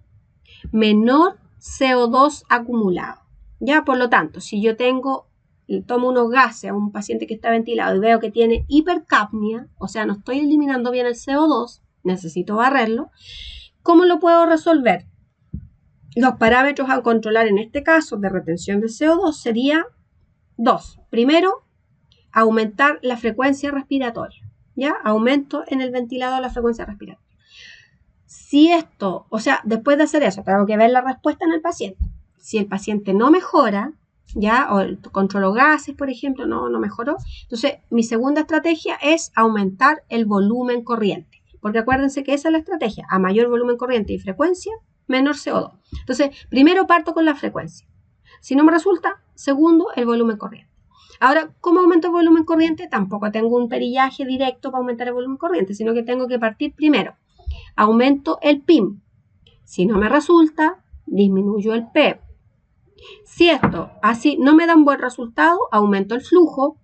menor CO2 acumulado. Ya, por lo tanto, si yo tomo unos gases a un paciente que está ventilado y veo que tiene hipercapnia, o sea, no estoy eliminando bien el CO2, necesito barrerlo, ¿cómo lo puedo resolver? Los parámetros a controlar en este caso de retención de CO2 sería dos. Primero, aumentar la frecuencia respiratoria. ¿Ya? Aumento en el ventilador la frecuencia respiratoria. Si esto, o sea, después de hacer eso, tengo que ver la respuesta en el paciente. Si el paciente no mejora, ya, o controló gases, por ejemplo, no mejoró, entonces mi segunda estrategia es aumentar el volumen corriente. Porque acuérdense que esa es la estrategia, a mayor volumen corriente y frecuencia, menor CO2. Entonces, primero parto con la frecuencia. Si no me resulta, segundo, el volumen corriente. Ahora, ¿cómo aumento el volumen corriente? Tampoco tengo un perillaje directo para aumentar el volumen corriente, sino que tengo que partir primero. Aumento el PIM. Si no me resulta, disminuyo el PEP. Si esto así no me da un buen resultado, aumento el flujo.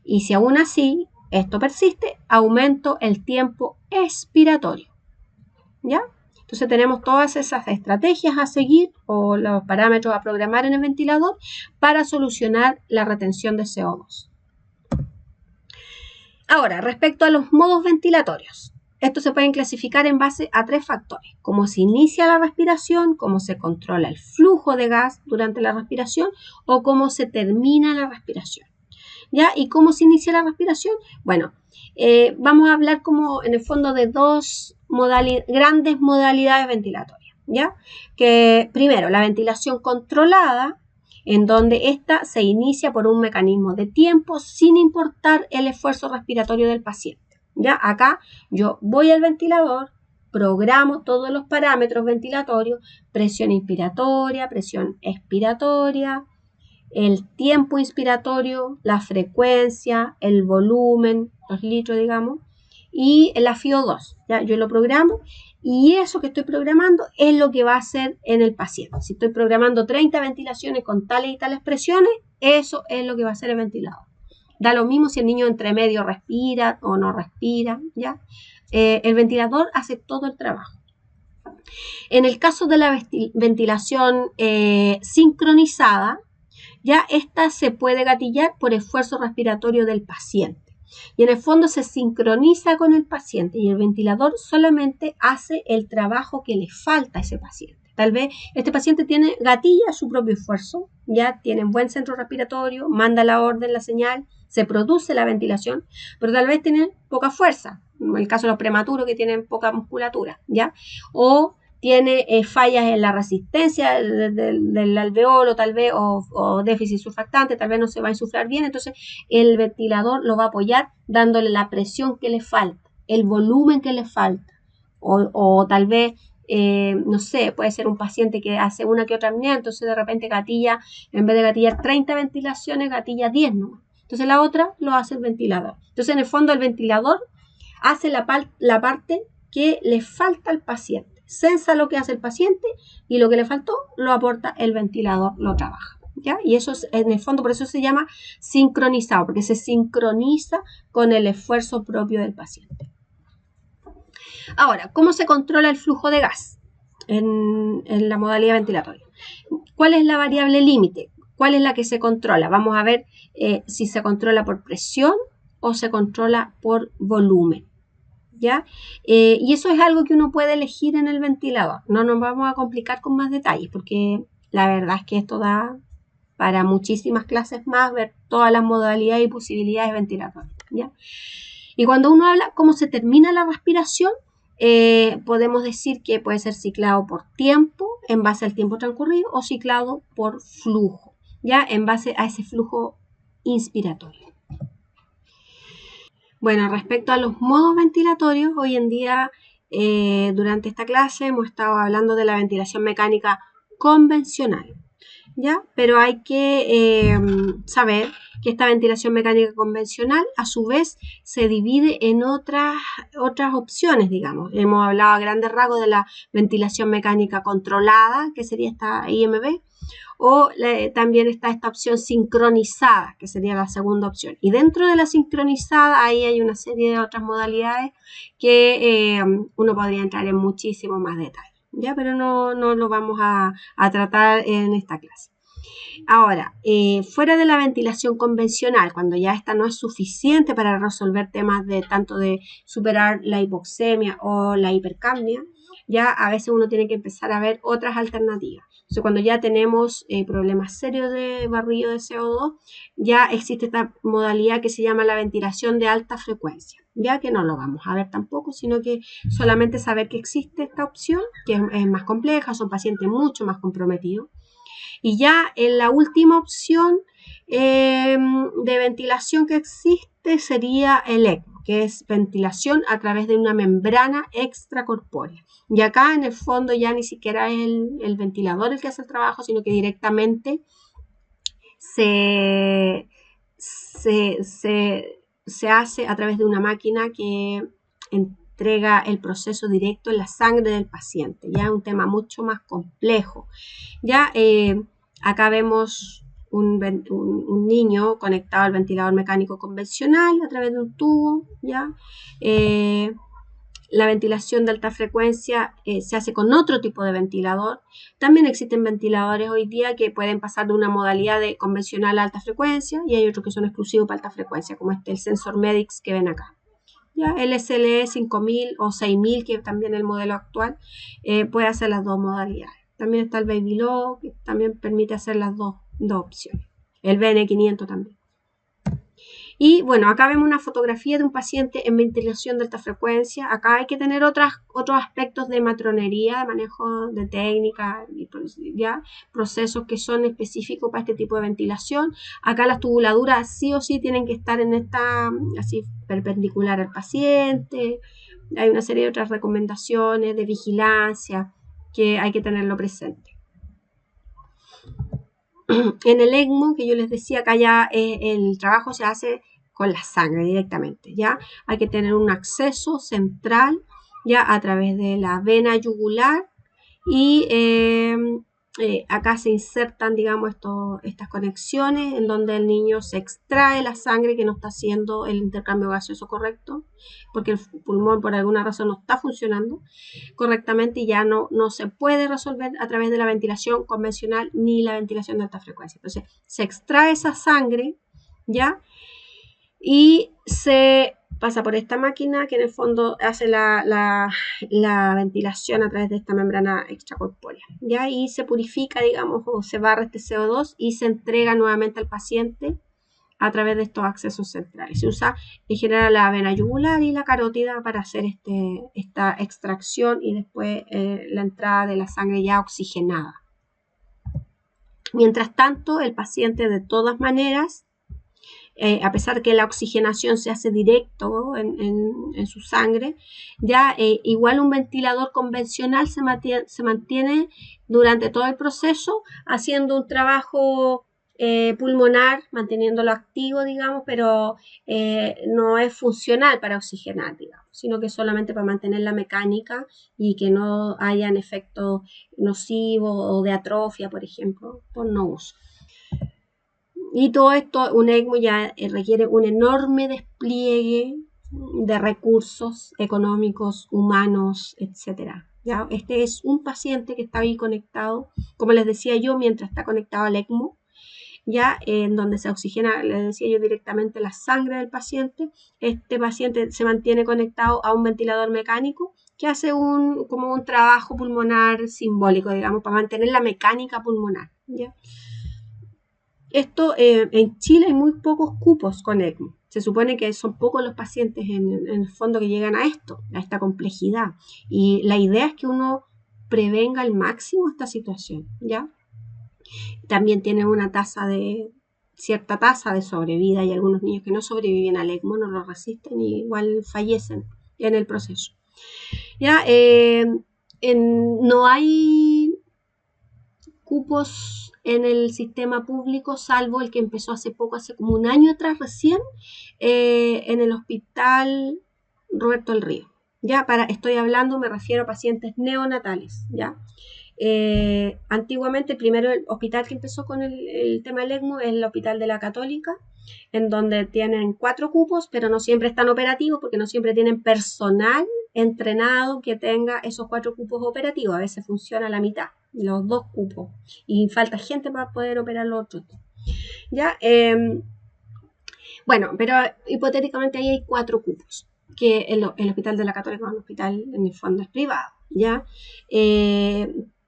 Y si aún así esto persiste, aumento el tiempo expiratorio. ¿Ya? Entonces tenemos todas esas estrategias a seguir o los parámetros a programar en el ventilador para solucionar la retención de CO2. Ahora, respecto a los modos ventilatorios. Estos se pueden clasificar en base a tres factores: cómo se inicia la respiración, cómo se controla el flujo de gas durante la respiración o cómo se termina la respiración. ¿Ya? ¿Y cómo se inicia la respiración? Bueno, vamos a hablar como en el fondo de dos grandes modalidades ventilatorias. ¿Ya? Que primero, la ventilación controlada, en donde ésta se inicia por un mecanismo de tiempo sin importar el esfuerzo respiratorio del paciente. ¿Ya? Acá yo voy al ventilador, programo todos los parámetros ventilatorios, presión inspiratoria, presión expiratoria, el tiempo inspiratorio, la frecuencia, el volumen, los litros, digamos, y la FiO2. ¿Ya? Yo lo programo y eso que estoy programando es lo que va a hacer en el paciente. Si estoy programando 30 ventilaciones con tales y tales presiones, eso es lo que va a hacer el ventilador. Da lo mismo si el niño entre medio respira o no respira, ¿ya? El ventilador hace todo el trabajo. En el caso de la ventilación sincronizada, ya esta se puede gatillar por esfuerzo respiratorio del paciente. Y en el fondo se sincroniza con el paciente y el ventilador solamente hace el trabajo que le falta a ese paciente. Tal vez este paciente gatilla su propio esfuerzo, ya tiene buen centro respiratorio, manda la orden, la señal, se produce la ventilación, pero tal vez tienen poca fuerza, en el caso de los prematuros que tienen poca musculatura, ¿ya? O tiene fallas en la resistencia del alveolo tal vez o déficit surfactante, tal vez no se va a insuflar bien, entonces el ventilador lo va a apoyar dándole la presión que le falta, el volumen que le falta, o tal vez no sé, puede ser un paciente que hace una que otra apnea, entonces de repente gatilla, en vez de gatillar 30 ventilaciones, gatilla 10 nomás. Entonces la otra lo hace el ventilador. Entonces en el fondo el ventilador hace la parte que le falta al paciente. Sensa lo que hace el paciente y lo que le faltó lo aporta el ventilador, lo trabaja. ¿Ya? Y eso es, en el fondo, por eso se llama sincronizado, porque se sincroniza con el esfuerzo propio del paciente. Ahora, ¿cómo se controla el flujo de gas en la modalidad ventilatoria? ¿Cuál es la variable límite? ¿Cuál es la que se controla? Vamos a ver si se controla por presión o se controla por volumen. ¿Ya? Y eso es algo que uno puede elegir en el ventilador. No nos vamos a complicar con más detalles porque la verdad es que esto da para muchísimas clases más ver todas las modalidades y posibilidades ventilatorias. ¿Ya? Y cuando uno habla cómo se termina la respiración, podemos decir que puede ser ciclado por tiempo, en base al tiempo transcurrido, o ciclado por flujo, ya en base a ese flujo inspiratorio. Bueno, respecto a los modos ventilatorios, hoy en día, durante esta clase hemos estado hablando de la ventilación mecánica convencional, ¿ya? Pero hay que saber que esta ventilación mecánica convencional a su vez se divide en otras opciones, digamos. Hemos hablado a grandes rasgos de la ventilación mecánica controlada, que sería esta IMB, o también está esta opción sincronizada, que sería la segunda opción. Y dentro de la sincronizada, ahí hay una serie de otras modalidades que uno podría entrar en muchísimo más detalle, ¿ya? Pero no lo vamos a tratar en esta clase. Ahora, fuera de la ventilación convencional, cuando ya esta no es suficiente para resolver temas de tanto de superar la hipoxemia o la hipercapnia, ya a veces uno tiene que empezar a ver otras alternativas. Entonces, cuando ya tenemos problemas serios de barrido de CO2, ya existe esta modalidad que se llama la ventilación de alta frecuencia, ya que no lo vamos a ver tampoco, sino que solamente saber que existe esta opción, que es más compleja, son pacientes mucho más comprometidos. Y ya en la última opción de ventilación que existe sería el ECMO, que es ventilación a través de una membrana extracorpórea. Y acá en el fondo ya ni siquiera es el ventilador el que hace el trabajo, sino que directamente se hace a través de una máquina que entrega el proceso directo en la sangre del paciente. Ya es un tema mucho más complejo. Ya acá vemos un niño conectado al ventilador mecánico convencional a través de un tubo. Ya la ventilación de alta frecuencia se hace con otro tipo de ventilador. También existen ventiladores hoy día que pueden pasar de una modalidad de convencional a alta frecuencia y hay otros que son exclusivos para alta frecuencia, como el SensorMedics que ven acá. Ya, el SLE 5000 o 6000, que también es el modelo actual, puede hacer las dos modalidades. También está el BabyLo, que también permite hacer las dos opciones. El BN500 también. Y bueno, acá vemos una fotografía de un paciente en ventilación de alta frecuencia. Acá hay que tener otros aspectos de matronería, de manejo de técnica, ya procesos que son específicos para este tipo de ventilación. Acá las tubuladuras sí o sí tienen que estar en esta, así perpendicular al paciente. Hay una serie de otras recomendaciones de vigilancia que hay que tenerlo presente. En el ECMO, que yo les decía, acá ya el trabajo se hace con la sangre directamente, ¿ya? Hay que tener un acceso central, ¿ya? A través de la vena yugular y acá se insertan, digamos, estas conexiones en donde el niño se extrae la sangre que no está haciendo el intercambio gaseoso correcto, porque el pulmón por alguna razón no está funcionando correctamente y ya no se puede resolver a través de la ventilación convencional ni la ventilación de alta frecuencia. Entonces, se extrae esa sangre, ¿ya? Y se pasa por esta máquina que en el fondo hace la ventilación a través de esta membrana extracorpórea, ¿ya? Y se purifica, digamos, o se barre este CO2 y se entrega nuevamente al paciente a través de estos accesos centrales. Se usa en general la vena yugular y la carótida para hacer esta extracción y después la entrada de la sangre ya oxigenada. Mientras tanto, el paciente de todas maneras, a pesar de que la oxigenación se hace directo en su sangre, ya igual un ventilador convencional se mantiene durante todo el proceso haciendo un trabajo pulmonar, manteniéndolo activo, digamos, pero no es funcional para oxigenar, digamos, sino que solamente para mantener la mecánica y que no hayan efectos nocivos o de atrofia, por ejemplo, por no uso. Y todo esto, un ECMO ya requiere un enorme despliegue de recursos económicos, humanos, etc. ¿Ya? Este es un paciente que está ahí conectado, como les decía yo, mientras está conectado al ECMO, ya en donde se oxigena, les decía yo, directamente la sangre del paciente. Este paciente se mantiene conectado a un ventilador mecánico que hace como un trabajo pulmonar simbólico, digamos, para mantener la mecánica pulmonar, ¿ya? Esto, en Chile hay muy pocos cupos con ECMO. Se supone que son pocos los pacientes en el fondo que llegan a esto, a esta complejidad. Y la idea es que uno prevenga al máximo esta situación, ¿ya? También tienen una cierta tasa de sobrevida. Hay algunos niños que no sobreviven al ECMO, no lo resisten y igual fallecen en el proceso. ¿Ya? No hay cupos en el sistema público, salvo el que empezó hace poco, hace como un año atrás recién, en el hospital Roberto del Río. Ya, estoy hablando, me refiero a pacientes neonatales, ¿ya? Antiguamente, primero el hospital que empezó con el tema del ECMO es el Hospital de la Católica, en donde tienen 4 cupos, pero no siempre están operativos porque no siempre tienen personal entrenado que tenga esos 4 cupos operativos. A veces funciona a la mitad, los 2 cupos, y falta gente para poder operar los otros. ¿Ya? Bueno, pero hipotéticamente ahí hay 4 cupos, que el Hospital de la Católica es un hospital, en el fondo es privado, ¿ya?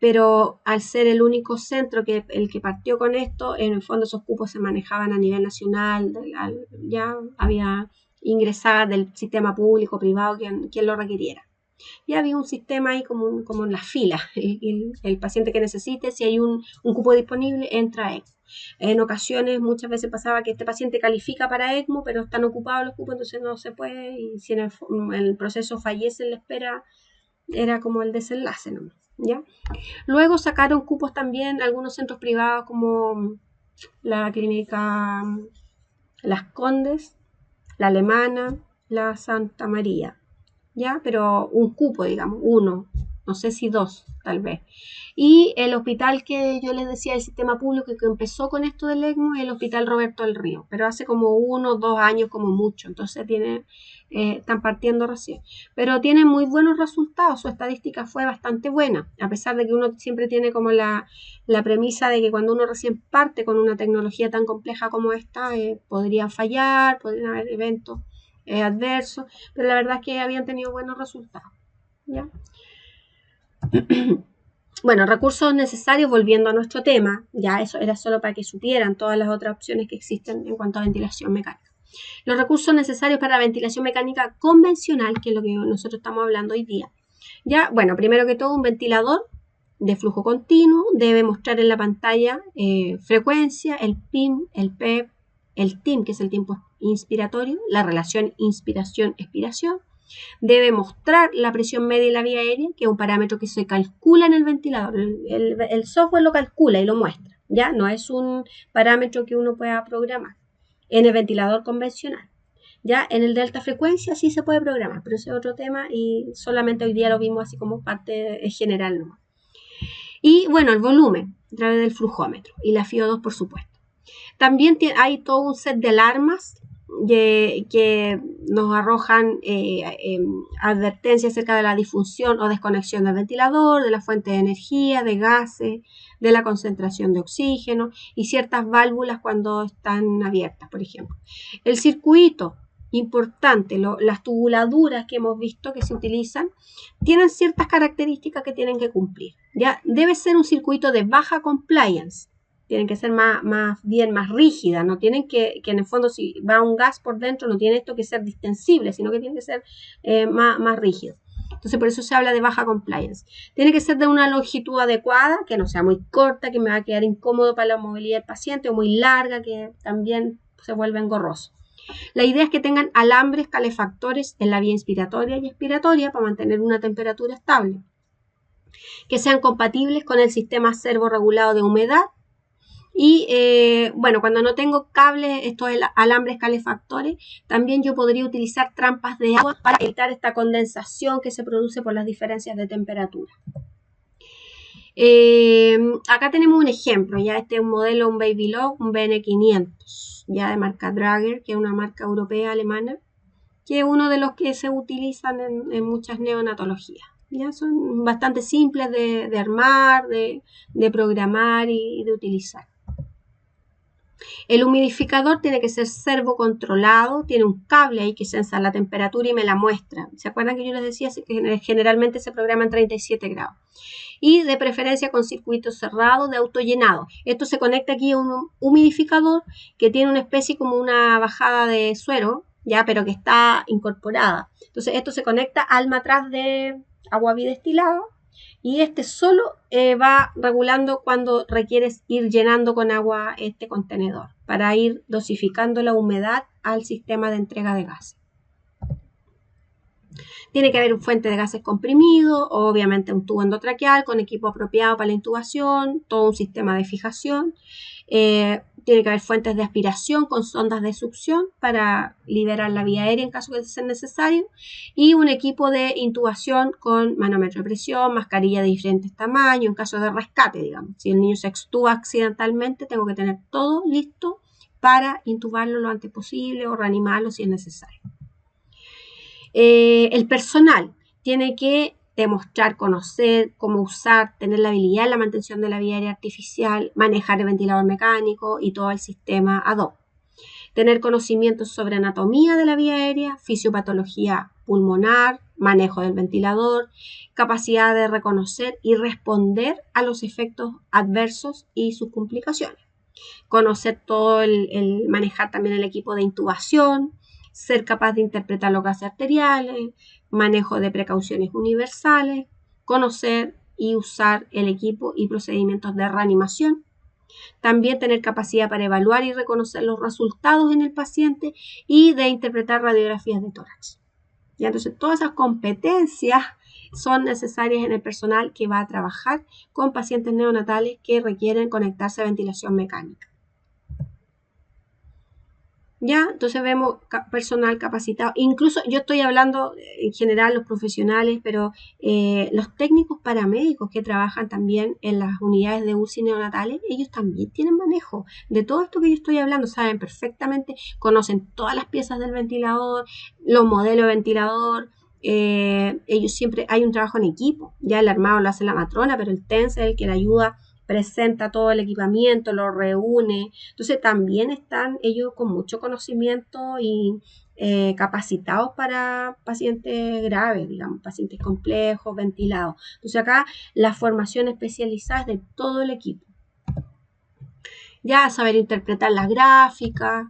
Pero al ser el único centro el que partió con esto, en el fondo esos cupos se manejaban a nivel nacional, ya había ingresar del sistema público, privado, quien lo requiriera. Y había un sistema ahí como en la fila, el paciente que necesite, si hay un cupo disponible, entra a ECMO. En ocasiones, muchas veces pasaba que este paciente califica para ECMO, pero están ocupados los cupos, entonces no se puede, y si en el proceso fallece en la espera, era como el desenlace nomás, ¿ya? Luego sacaron cupos también algunos centros privados como la clínica Las Condes, la Alemana, la Santa María, ¿ya? Pero un cupo, digamos, uno, no sé si 2, tal vez. Y el hospital que yo les decía, el sistema público que empezó con esto del ECMO, es el Hospital Roberto del Río, pero hace como 1 o 2 años como mucho, entonces están partiendo recién. Pero tiene muy buenos resultados, su estadística fue bastante buena, a pesar de que uno siempre tiene como la premisa de que cuando uno recién parte con una tecnología tan compleja como esta, podría fallar, podrían haber eventos adversos, pero la verdad es que habían tenido buenos resultados, ¿ya? Bueno, recursos necesarios, volviendo a nuestro tema, ya eso era solo para que supieran todas las otras opciones que existen en cuanto a ventilación mecánica. Los recursos necesarios para la ventilación mecánica convencional, que es lo que nosotros estamos hablando hoy día. Ya, bueno, primero que todo, un ventilador de flujo continuo debe mostrar en la pantalla frecuencia, el PIM, el PEP, el TIM, que es el tiempo inspiratorio, la relación inspiración-expiración. Debe mostrar la presión media y la vía aérea, que es un parámetro que se calcula en el ventilador. El software lo calcula y lo muestra, ¿ya? No es un parámetro que uno pueda programar en el ventilador convencional. Ya en el de alta frecuencia sí se puede programar, pero ese es otro tema y solamente hoy día lo vimos así como parte general nomás. Y bueno, el volumen a través del flujómetro y la FIO2, por supuesto. También hay todo un set de alarmas que nos arrojan advertencias acerca de la disfunción o desconexión del ventilador, de la fuente de energía, de gases, de la concentración de oxígeno y ciertas válvulas cuando están abiertas, por ejemplo. El circuito, importante, las tubuladuras que hemos visto que se utilizan, tienen ciertas características que tienen que cumplir, ¿ya? Debe ser un circuito de baja compliance, tienen que ser más rígidas, no tienen que en el fondo si va un gas por dentro no tiene esto que ser distensible, sino que tiene que ser más rígido. Entonces por eso se habla de baja compliance. Tiene que ser de una longitud adecuada, que no sea muy corta, que me va a quedar incómodo para la movilidad del paciente, o muy larga, que también se vuelve engorroso. La idea es que tengan alambres calefactores en la vía inspiratoria y expiratoria para mantener una temperatura estable. Que sean compatibles con el sistema servorregulado de humedad. Y bueno, cuando no tengo cables, estos alambres calefactores, también yo podría utilizar trampas de agua para evitar esta condensación que se produce por las diferencias de temperatura. Acá tenemos un ejemplo, ya este es un modelo, un Babylog, un BN500, ya de marca Drager, que es una marca europea alemana, que es uno de los que se utilizan en muchas neonatologías. Ya son bastante simples de armar, de programar y de utilizar. El humidificador tiene que ser servocontrolado, tiene un cable ahí que sensa la temperatura y me la muestra. ¿Se acuerdan que yo les decía que generalmente se programa en 37 grados? Y de preferencia con circuito cerrado de autollenado. Esto se conecta aquí a un humidificador que tiene una especie como una bajada de suero, ya, pero que está incorporada. Entonces esto se conecta al matraz de agua bidestilada y este solo va regulando cuando requieres ir llenando con agua este contenedor para ir dosificando la humedad al sistema de entrega de gases. Tiene que haber un fuente de gases comprimido, obviamente un tubo endotraqueal con equipo apropiado para la intubación, todo un sistema de fijación. Tiene que haber fuentes de aspiración con sondas de succión para liberar la vía aérea en caso de ser necesario y un equipo de intubación con manómetro de presión, mascarilla de diferentes tamaños en caso de rescate, digamos. Si el niño se extuba accidentalmente, tengo que tener todo listo para intubarlo lo antes posible o reanimarlo si es necesario. El personal tiene que demostrar, conocer cómo usar, tener la habilidad en la mantención de la vía aérea artificial, manejar el ventilador mecánico y todo el sistema ad hoc. Tener conocimientos sobre anatomía de la vía aérea, fisiopatología pulmonar, manejo del ventilador, capacidad de reconocer y responder a los efectos adversos y sus complicaciones. Conocer todo manejar también el equipo de intubación, ser capaz de interpretar los gases arteriales, manejo de precauciones universales, conocer y usar el equipo y procedimientos de reanimación. También tener capacidad para evaluar y reconocer los resultados en el paciente y de interpretar radiografías de tórax. ¿Ya? Entonces, todas esas competencias son necesarias en el personal que va a trabajar con pacientes neonatales que requieren conectarse a ventilación mecánica. Ya, entonces vemos personal capacitado, incluso yo estoy hablando en general los profesionales, pero los técnicos paramédicos que trabajan también en las unidades de UCI neonatales, ellos también tienen manejo de todo esto que yo estoy hablando, saben perfectamente, conocen todas las piezas del ventilador, los modelos de ventilador, ellos siempre, hay un trabajo en equipo, ya el armado lo hace la matrona, pero el TENS es el que le ayuda, presenta todo el equipamiento, lo reúne. Entonces también están ellos con mucho conocimiento y capacitados para pacientes graves, digamos, pacientes complejos, ventilados. Entonces acá la formación especializada es de todo el equipo. Ya saber interpretar las gráficas.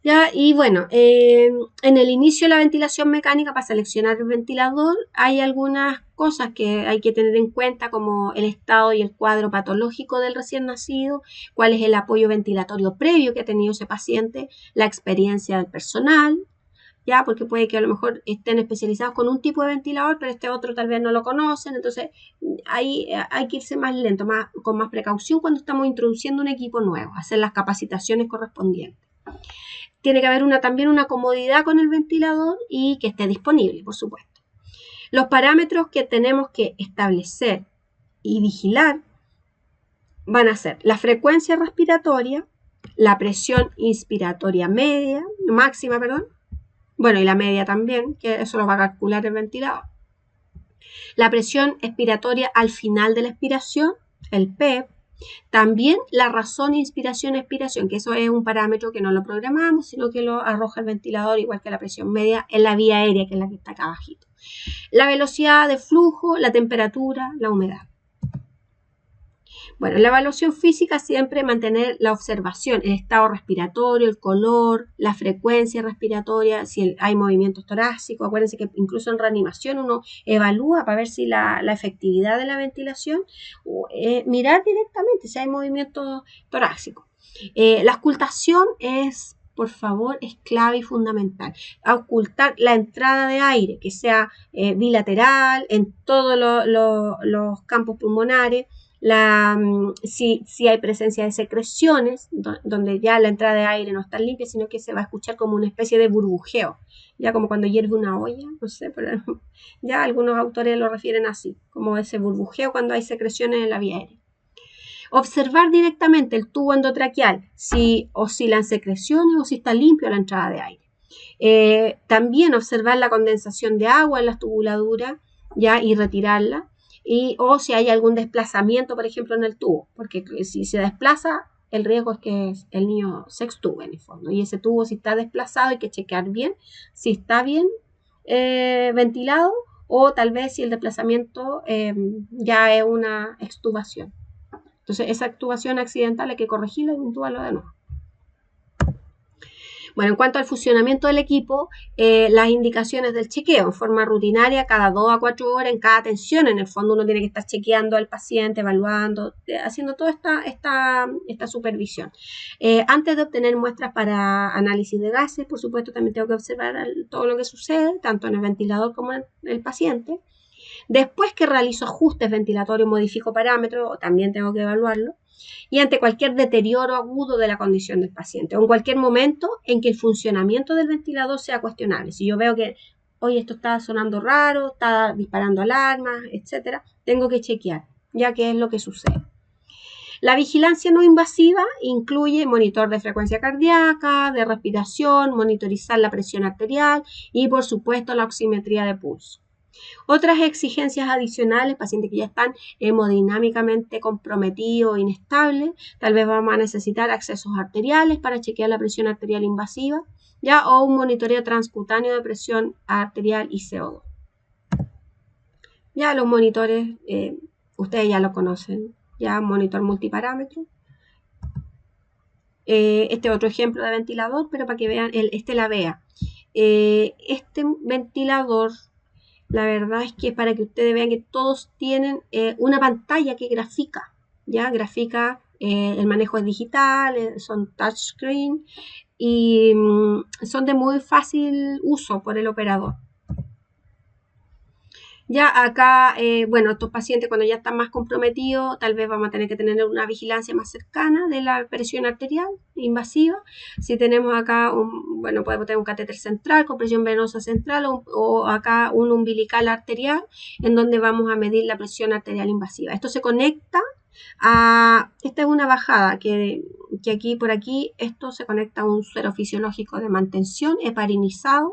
¿Ya? Y bueno, en el inicio de la ventilación mecánica, para seleccionar el ventilador, hay algunas cosas que hay que tener en cuenta, como el estado y el cuadro patológico del recién nacido, cuál es el apoyo ventilatorio previo que ha tenido ese paciente, la experiencia del personal, ¿ya? Porque puede que a lo mejor estén especializados con un tipo de ventilador, pero este otro tal vez no lo conocen, entonces ahí hay que irse más lento, con más precaución cuando estamos introduciendo un equipo nuevo, hacer las capacitaciones correspondientes. Tiene que haber también una comodidad con el ventilador y que esté disponible, por supuesto. Los parámetros que tenemos que establecer y vigilar van a ser la frecuencia respiratoria, la presión inspiratoria máxima, bueno, y la media también, que eso lo va a calcular el ventilador. La presión expiratoria al final de la expiración, el PEP. También la razón inspiración-expiración, que eso es un parámetro que no lo programamos, sino que lo arroja el ventilador, igual que la presión media en la vía aérea, que es la que está acá abajito. La velocidad de flujo, la temperatura, la humedad. Bueno, en la evaluación física siempre mantener la observación, el estado respiratorio, el color, la frecuencia respiratoria, si hay movimientos torácicos. Acuérdense que incluso en reanimación uno evalúa para ver si la efectividad de la ventilación, mirar directamente si hay movimientos torácicos. La auscultación es, por favor, es clave y fundamental. Auscultar la entrada de aire, que sea bilateral en todos los campos pulmonares. Si hay presencia de secreciones, donde ya la entrada de aire no está limpia, sino que se va a escuchar como una especie de burbujeo, ya como cuando hierve una olla, no sé, pero ya algunos autores lo refieren así, como ese burbujeo cuando hay secreciones en la vía aérea. Observar directamente el tubo endotraqueal, si oscilan secreciones o si está limpio la entrada de aire. También observar la condensación de agua en las tubuladuras, ya, y retirarla. O si hay algún desplazamiento, por ejemplo, en el tubo, porque si se desplaza, el riesgo es que el niño se extube en el fondo, y ese tubo, si está desplazado, hay que chequear bien si está bien ventilado, o tal vez si el desplazamiento ya es una extubación. Entonces, esa extubación accidental hay que corregirla y intubarlo de nuevo. Bueno, en cuanto al funcionamiento del equipo, las indicaciones del chequeo en forma rutinaria cada 2 a 4 horas en cada atención. En el fondo uno tiene que estar chequeando al paciente, evaluando, haciendo toda esta supervisión. Antes de obtener muestras para análisis de gases, por supuesto, también tengo que observar todo lo que sucede, tanto en el ventilador como en el paciente. Después que realizo ajustes ventilatorios, modifico parámetros, también tengo que evaluarlo. Y ante cualquier deterioro agudo de la condición del paciente, o en cualquier momento en que el funcionamiento del ventilador sea cuestionable. Si yo veo que, oye, esto está sonando raro, está disparando alarmas, etcétera, tengo que chequear, ya que es lo que sucede. La vigilancia no invasiva incluye monitor de frecuencia cardíaca, de respiración, monitorizar la presión arterial y, por supuesto, la oximetría de pulso. Otras exigencias adicionales, pacientes que ya están hemodinámicamente comprometidos o inestables, tal vez vamos a necesitar accesos arteriales para chequear la presión arterial invasiva, ya, o un monitoreo transcutáneo de presión arterial y CO2. Ya los monitores, ustedes ya lo conocen, ya monitor multiparámetro. Este otro ejemplo de ventilador, pero para que vean, la vea. Este ventilador, la verdad es que para que ustedes vean que todos tienen una pantalla que grafica, ¿ya? Grafica, el manejo es digital, son touchscreen y son de muy fácil uso por el operador. Ya acá, bueno, estos pacientes cuando ya están más comprometidos, tal vez vamos a tener que tener una vigilancia más cercana de la presión arterial invasiva. Si tenemos acá, bueno, podemos tener un catéter central con presión venosa central o acá un umbilical arterial en donde vamos a medir la presión arterial invasiva. Esto se conecta esta es una bajada que aquí por aquí, esto se conecta a un suero fisiológico de mantención heparinizado.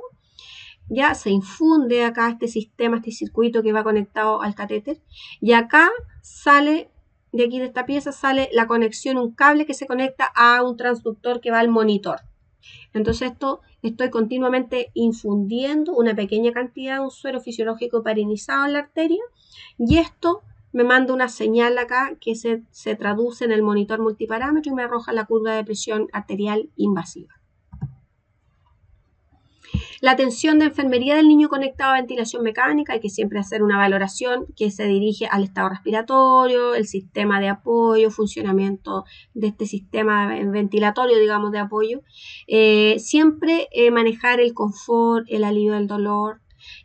Ya se infunde acá este sistema, este circuito que va conectado al catéter, y acá sale, de aquí de esta pieza sale la conexión, un cable que se conecta a un transductor que va al monitor. Entonces estoy continuamente infundiendo una pequeña cantidad de un suero fisiológico heparinizado en la arteria, y esto me manda una señal acá que se traduce en el monitor multiparámetro y me arroja la curva de presión arterial invasiva. La atención de enfermería del niño conectado a ventilación mecánica, hay que siempre hacer una valoración que se dirige al estado respiratorio, el sistema de apoyo, funcionamiento de este sistema ventilatorio, digamos, de apoyo. Siempre manejar el confort, el alivio del dolor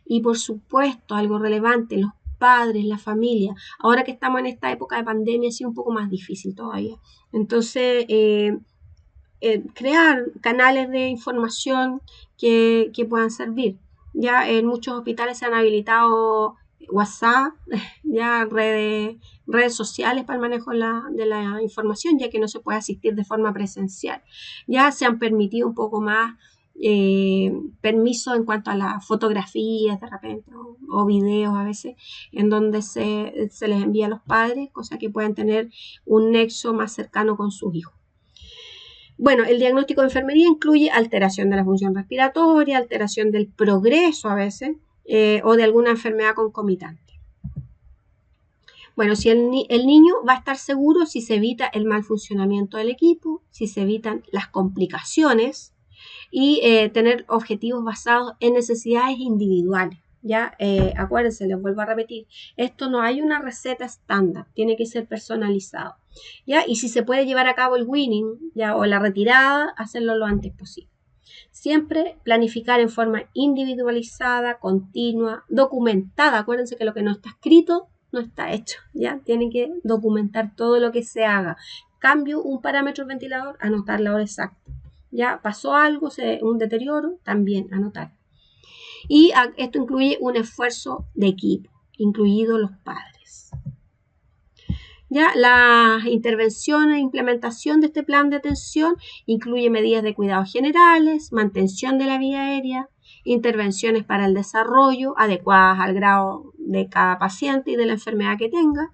y, por supuesto, algo relevante, los padres, la familia. Ahora que estamos en esta época de pandemia, ha sido un poco más difícil todavía. Entonces, crear canales de información que puedan servir. Ya en muchos hospitales se han habilitado WhatsApp, ya redes sociales para el manejo de la información, ya que no se puede asistir de forma presencial. Ya se han permitido un poco más permisos en cuanto a las fotografías de repente o videos a veces en donde se les envía a los padres, cosa que puedan tener un nexo más cercano con sus hijos. Bueno, el diagnóstico de enfermería incluye alteración de la función respiratoria, alteración del progreso a veces, o de alguna enfermedad concomitante. Bueno, si el niño va a estar seguro si se evita el mal funcionamiento del equipo, si se evitan las complicaciones y tener objetivos basados en necesidades individuales. Ya, acuérdense, les vuelvo a repetir, esto no hay una receta estándar, tiene que ser personalizado. ¿Ya? Y si se puede llevar a cabo el winning, ¿ya? O la retirada, hacerlo lo antes posible. Siempre planificar en forma individualizada, continua, documentada. Acuérdense que lo que no está escrito no está hecho, ¿ya? Tienen que documentar todo lo que se haga. Cambio un parámetro del ventilador, anotar la hora exacta. ¿Ya? Pasó algo, un deterioro, también anotar. Y esto incluye un esfuerzo de equipo, incluidos los padres. Ya, la intervención e implementación de este plan de atención incluye medidas de cuidados generales, mantención de la vía aérea, intervenciones para el desarrollo adecuadas al grado de cada paciente y de la enfermedad que tenga,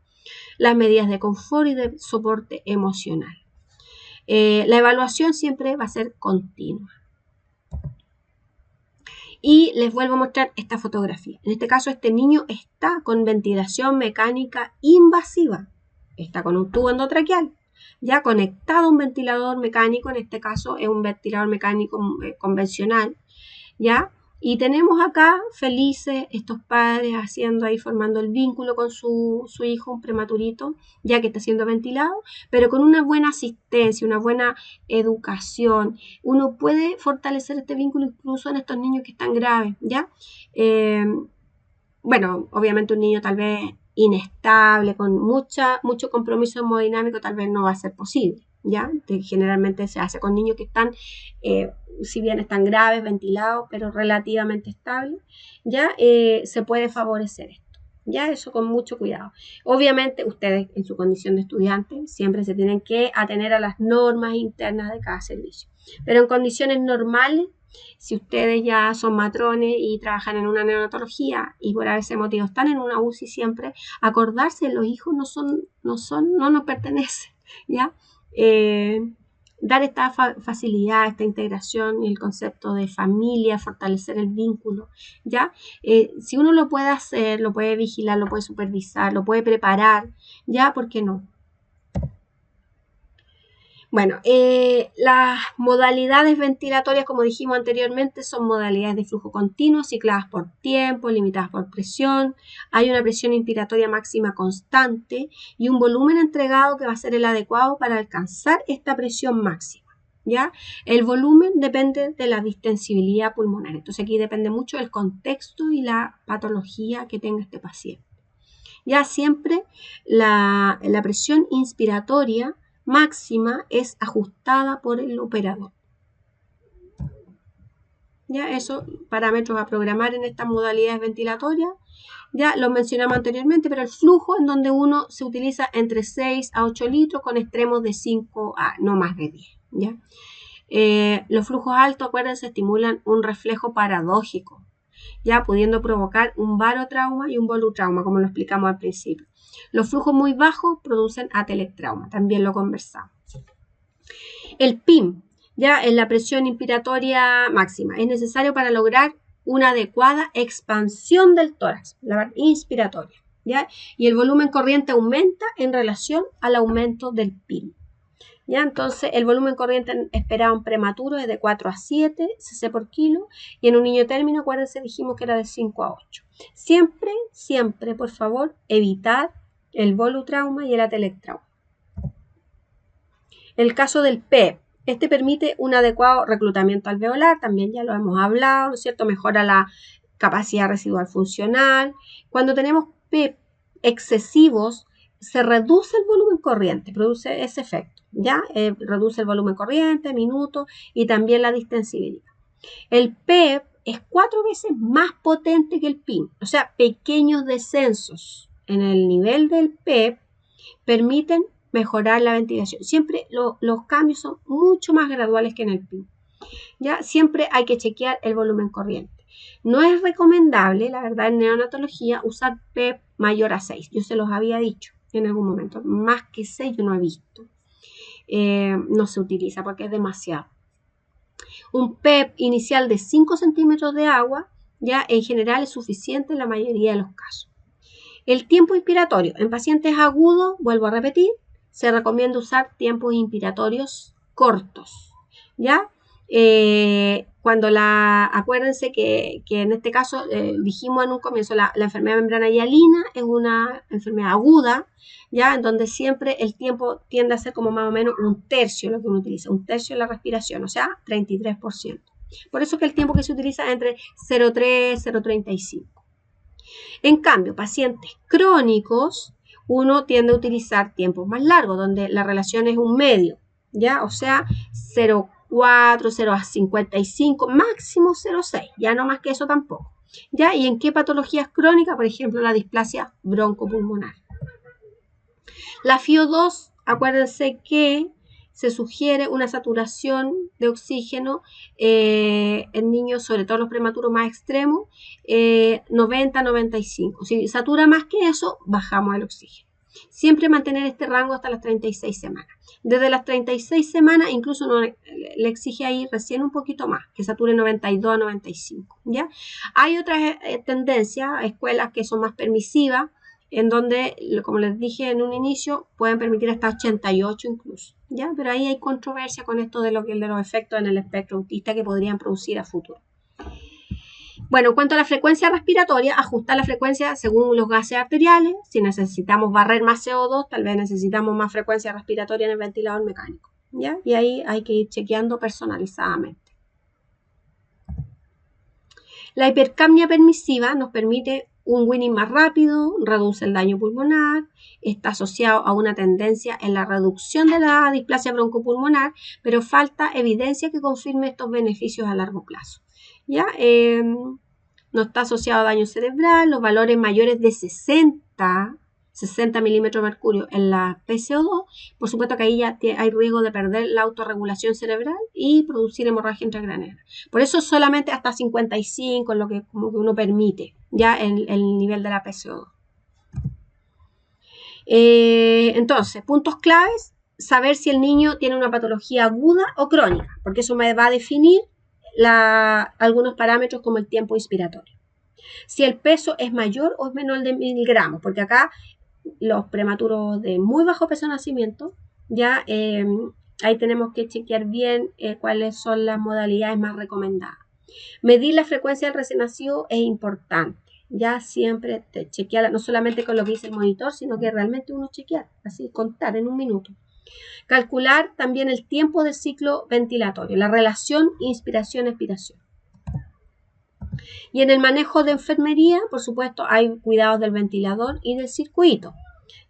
las medidas de confort y de soporte emocional. La evaluación siempre va a ser continua. Y les vuelvo a mostrar esta fotografía. En este caso, este niño está con ventilación mecánica invasiva. Está con un tubo endotraqueal, ya conectado a un ventilador mecánico, en este caso es un ventilador mecánico convencional, ya. Y tenemos acá felices estos padres haciendo ahí, formando el vínculo con su hijo, un prematurito, ya que está siendo ventilado, pero con una buena asistencia, una buena educación. Uno puede fortalecer este vínculo incluso en estos niños que están graves, ¿ya? Bueno, obviamente un niño tal vez inestable, con mucho compromiso hemodinámico, tal vez no va a ser posible, ¿ya? Generalmente se hace con niños que están, si bien están graves, ventilados, pero relativamente estables, ¿ya? Se puede favorecer esto, ¿ya? Eso con mucho cuidado. Obviamente ustedes en su condición de estudiante siempre se tienen que atener a las normas internas de cada servicio, pero en condiciones normales, si ustedes ya son matrones y trabajan en una neonatología y por ese motivo están en una UCI siempre, acordarse, los hijos no nos pertenecen, ¿ya? Dar esta facilidad, esta integración y el concepto de familia, fortalecer el vínculo, ¿ya? Si uno lo puede hacer, lo puede vigilar, lo puede supervisar, lo puede preparar, ¿ya? ¿Por qué no? Bueno, las modalidades ventilatorias, como dijimos anteriormente, son modalidades de flujo continuo, cicladas por tiempo, limitadas por presión. Hay una presión inspiratoria máxima constante y un volumen entregado que va a ser el adecuado para alcanzar esta presión máxima, ¿ya? El volumen depende de la distensibilidad pulmonar. Entonces aquí depende mucho del contexto y la patología que tenga este paciente. Ya siempre la presión inspiratoria máxima es ajustada por el operador. Ya, esos parámetros a programar en estas modalidades ventilatorias, ya lo mencionamos anteriormente, pero el flujo en donde uno se utiliza entre 6 a 8 litros con extremos de 5 a no más de 10. ¿Ya? Los flujos altos, acuérdense, estimulan un reflejo paradójico, ya pudiendo provocar un barotrauma y un volutrauma, como lo explicamos al principio. Los flujos muy bajos producen atelectrauma, también lo conversamos. El PIM, ya en la presión inspiratoria máxima, es necesario para lograr una adecuada expansión del tórax, la parte inspiratoria, ¿ya? Y el volumen corriente aumenta en relación al aumento del PIM. ¿Ya? Entonces, el volumen corriente esperado en prematuro es de 4 a 7 cc por kilo y en un niño término, acuérdense, dijimos que era de 5 a 8. Siempre, por favor, evitar el volutrauma y el atelectrauma. El caso del PEP, este permite un adecuado reclutamiento alveolar, también ya lo hemos hablado, ¿no es cierto? Mejora la capacidad residual funcional. Cuando tenemos PEP excesivos, se reduce el volumen corriente, produce ese efecto, ¿ya? Reduce el volumen corriente, minutos y también la distensibilidad. El PEP es 4 veces más potente que el PIM, o sea, pequeños descensos en el nivel del PEP permiten mejorar la ventilación. Siempre los cambios son mucho más graduales que en el PIM. ¿Ya? Siempre hay que chequear el volumen corriente. No es recomendable, la verdad, en neonatología usar PEP mayor a 6. Yo se los había dicho en algún momento. Más que 6 yo no he visto. No se utiliza porque es demasiado. Un PEP inicial de 5 centímetros de agua ya en general es suficiente en la mayoría de los casos. El tiempo inspiratorio. En pacientes agudos, vuelvo a repetir, se recomienda usar tiempos inspiratorios cortos, ¿ya? Acuérdense que en este caso dijimos en un comienzo, la enfermedad de membrana hialina es una enfermedad aguda, ¿ya? En donde siempre el tiempo tiende a ser como más o menos un tercio lo que uno utiliza, un tercio de la respiración, o sea, 33%. Por eso que el tiempo que se utiliza es entre 0,3 y 0,35. En cambio, pacientes crónicos, uno tiende a utilizar tiempos más largos, donde la relación es un medio, ¿ya? O sea, 0,4, 0,55, máximo 0,6, ya no más que eso tampoco, ¿ya? ¿Y en qué patologías crónicas? Por ejemplo, la displasia broncopulmonar. La FiO2, acuérdense que se sugiere una saturación de oxígeno en niños, sobre todo los prematuros más extremos, 90-95. Si satura más que eso, bajamos el oxígeno. Siempre mantener este rango hasta las 36 semanas. Desde las 36 semanas, incluso uno le exige ahí recién un poquito más, que sature 92-95. ¿Ya? Hay otras tendencias, escuelas que son más permisivas, en donde, como les dije en un inicio, pueden permitir hasta 88 incluso, ¿ya? Pero ahí hay controversia con esto de los efectos en el espectro autista que podrían producir a futuro. Bueno, en cuanto a la frecuencia respiratoria, ajustar la frecuencia según los gases arteriales. Si necesitamos barrer más CO2, tal vez necesitamos más frecuencia respiratoria en el ventilador mecánico, ¿ya? Y ahí hay que ir chequeando personalizadamente. La hipercapnia permisiva nos permite un winning más rápido, reduce el daño pulmonar, está asociado a una tendencia en la reducción de la displasia broncopulmonar, pero falta evidencia que confirme estos beneficios a largo plazo. ¿Ya? No está asociado a daño cerebral, los valores mayores de 60 milímetros de mercurio en la PCO2, por supuesto que ahí ya hay riesgo de perder la autorregulación cerebral y producir hemorragia intracraneal. Por eso solamente hasta 55 es lo que como que uno permite ya en el nivel de la PCO2. Entonces, puntos claves, saber si el niño tiene una patología aguda o crónica, porque eso me va a definir algunos parámetros como el tiempo inspiratorio. Si el peso es mayor o es menor de 1000 gramos, porque acá los prematuros de muy bajo peso de nacimiento, ya ahí tenemos que chequear bien cuáles son las modalidades más recomendadas. Medir la frecuencia del recién nacido es importante. Ya siempre chequear, no solamente con lo que dice el monitor, sino que realmente uno chequear, así contar en un minuto. Calcular también el tiempo del ciclo ventilatorio, la relación inspiración-expiración. Y en el manejo de enfermería, por supuesto, hay cuidados del ventilador y del circuito,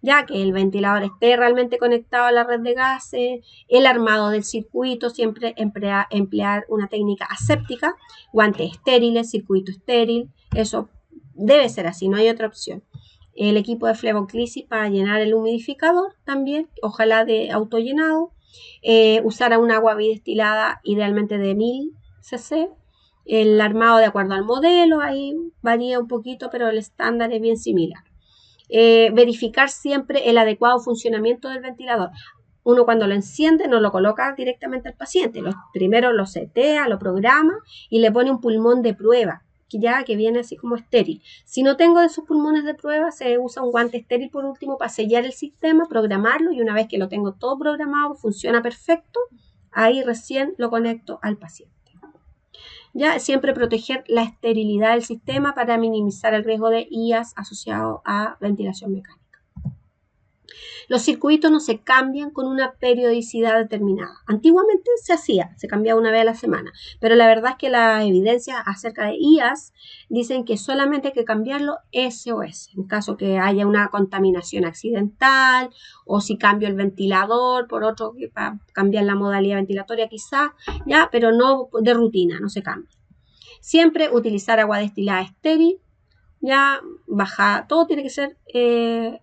ya que el ventilador esté realmente conectado a la red de gases, el armado del circuito, siempre emplear una técnica aséptica, guantes estériles, circuito estéril, eso debe ser así, no hay otra opción. El equipo de fleboclisis para llenar el humidificador también, ojalá de autollenado, usar un agua bidestilada idealmente de 1000 cc, el armado de acuerdo al modelo, ahí varía un poquito, pero el estándar es bien similar. Verificar siempre el adecuado funcionamiento del ventilador. Uno cuando lo enciende no lo coloca directamente al paciente, primero lo setea, lo programa y le pone un pulmón de prueba, que viene así como estéril. Si no tengo de esos pulmones de prueba, se usa un guante estéril por último para sellar el sistema, programarlo, y una vez que lo tengo todo programado, funciona perfecto, ahí recién lo conecto al paciente. Ya siempre proteger la esterilidad del sistema para minimizar el riesgo de IAS asociado a ventilación mecánica. Los circuitos no se cambian con una periodicidad determinada. Antiguamente se cambiaba una vez a la semana, pero la verdad es que las evidencias acerca de IAS dicen que solamente hay que cambiarlo SOS, en caso que haya una contaminación accidental o si cambio el ventilador por otro, para cambiar la modalidad ventilatoria quizás, ya, pero no de rutina, no se cambia. Siempre utilizar agua destilada estéril, ya baja, todo tiene que ser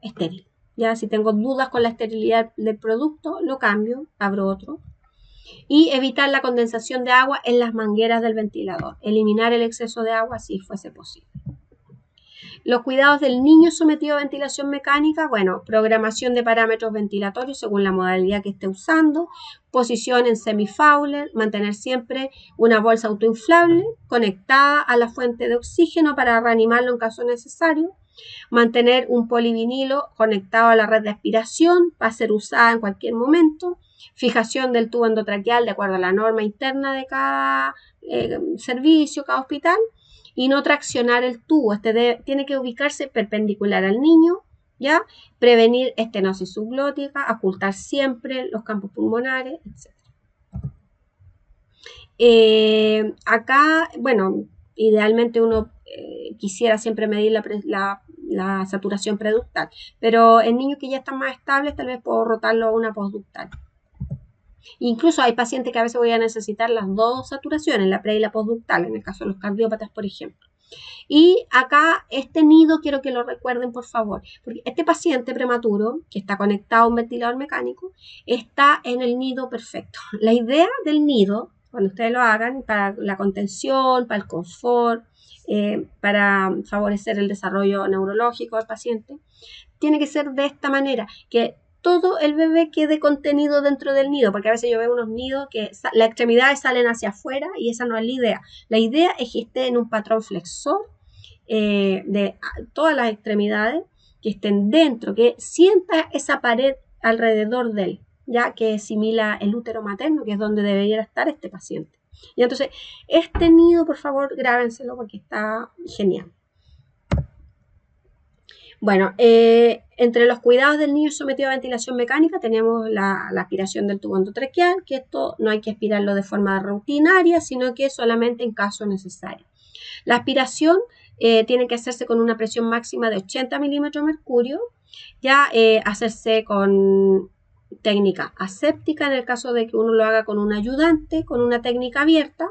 estéril. Ya si tengo dudas con la esterilidad del producto, lo cambio, abro otro. Y evitar la condensación de agua en las mangueras del ventilador. Eliminar el exceso de agua si fuese posible. Los cuidados del niño sometido a ventilación mecánica, bueno, programación de parámetros ventilatorios según la modalidad que esté usando, posición en semi-Fowler, mantener siempre una bolsa autoinflable conectada a la fuente de oxígeno para reanimarlo en caso necesario, mantener un polivinilo conectado a la red de aspiración para ser usada en cualquier momento, fijación del tubo endotraqueal de acuerdo a la norma interna de cada servicio, cada hospital, y no traccionar el tubo. Tiene que ubicarse perpendicular al niño, ¿ya? Prevenir estenosis subglótica, ocultar siempre los campos pulmonares, etc. Acá, bueno, idealmente uno quisiera siempre medir la saturación preductal, pero en niños que ya están más estables, tal vez puedo rotarlo a una postductal. Incluso hay pacientes que a veces voy a necesitar las dos saturaciones, la pre y la postductal, en el caso de los cardiópatas, por ejemplo. Y acá este nido quiero que lo recuerden, por favor, porque este paciente prematuro que está conectado a un ventilador mecánico está en el nido perfecto. La idea del nido, cuando ustedes lo hagan, para la contención, para el confort, para favorecer el desarrollo neurológico del paciente, tiene que ser de esta manera, que todo el bebé quede contenido dentro del nido, porque a veces yo veo unos nidos que las extremidades salen hacia afuera y esa no es la idea. La idea es que esté en un patrón flexor de todas las extremidades, que estén dentro, que sienta esa pared alrededor de él, ya que simila el útero materno, que es donde debería estar este paciente. Y entonces, este nido, por favor, grábenselo porque está genial. Bueno, entre los cuidados del niño sometido a ventilación mecánica tenemos la aspiración del tubo endotraqueal, que esto no hay que aspirarlo de forma rutinaria, sino que solamente en caso necesario. La aspiración tiene que hacerse con una presión máxima de 80 milímetros de mercurio, ya hacerse con técnica aséptica en el caso de que uno lo haga con un ayudante, con una técnica abierta,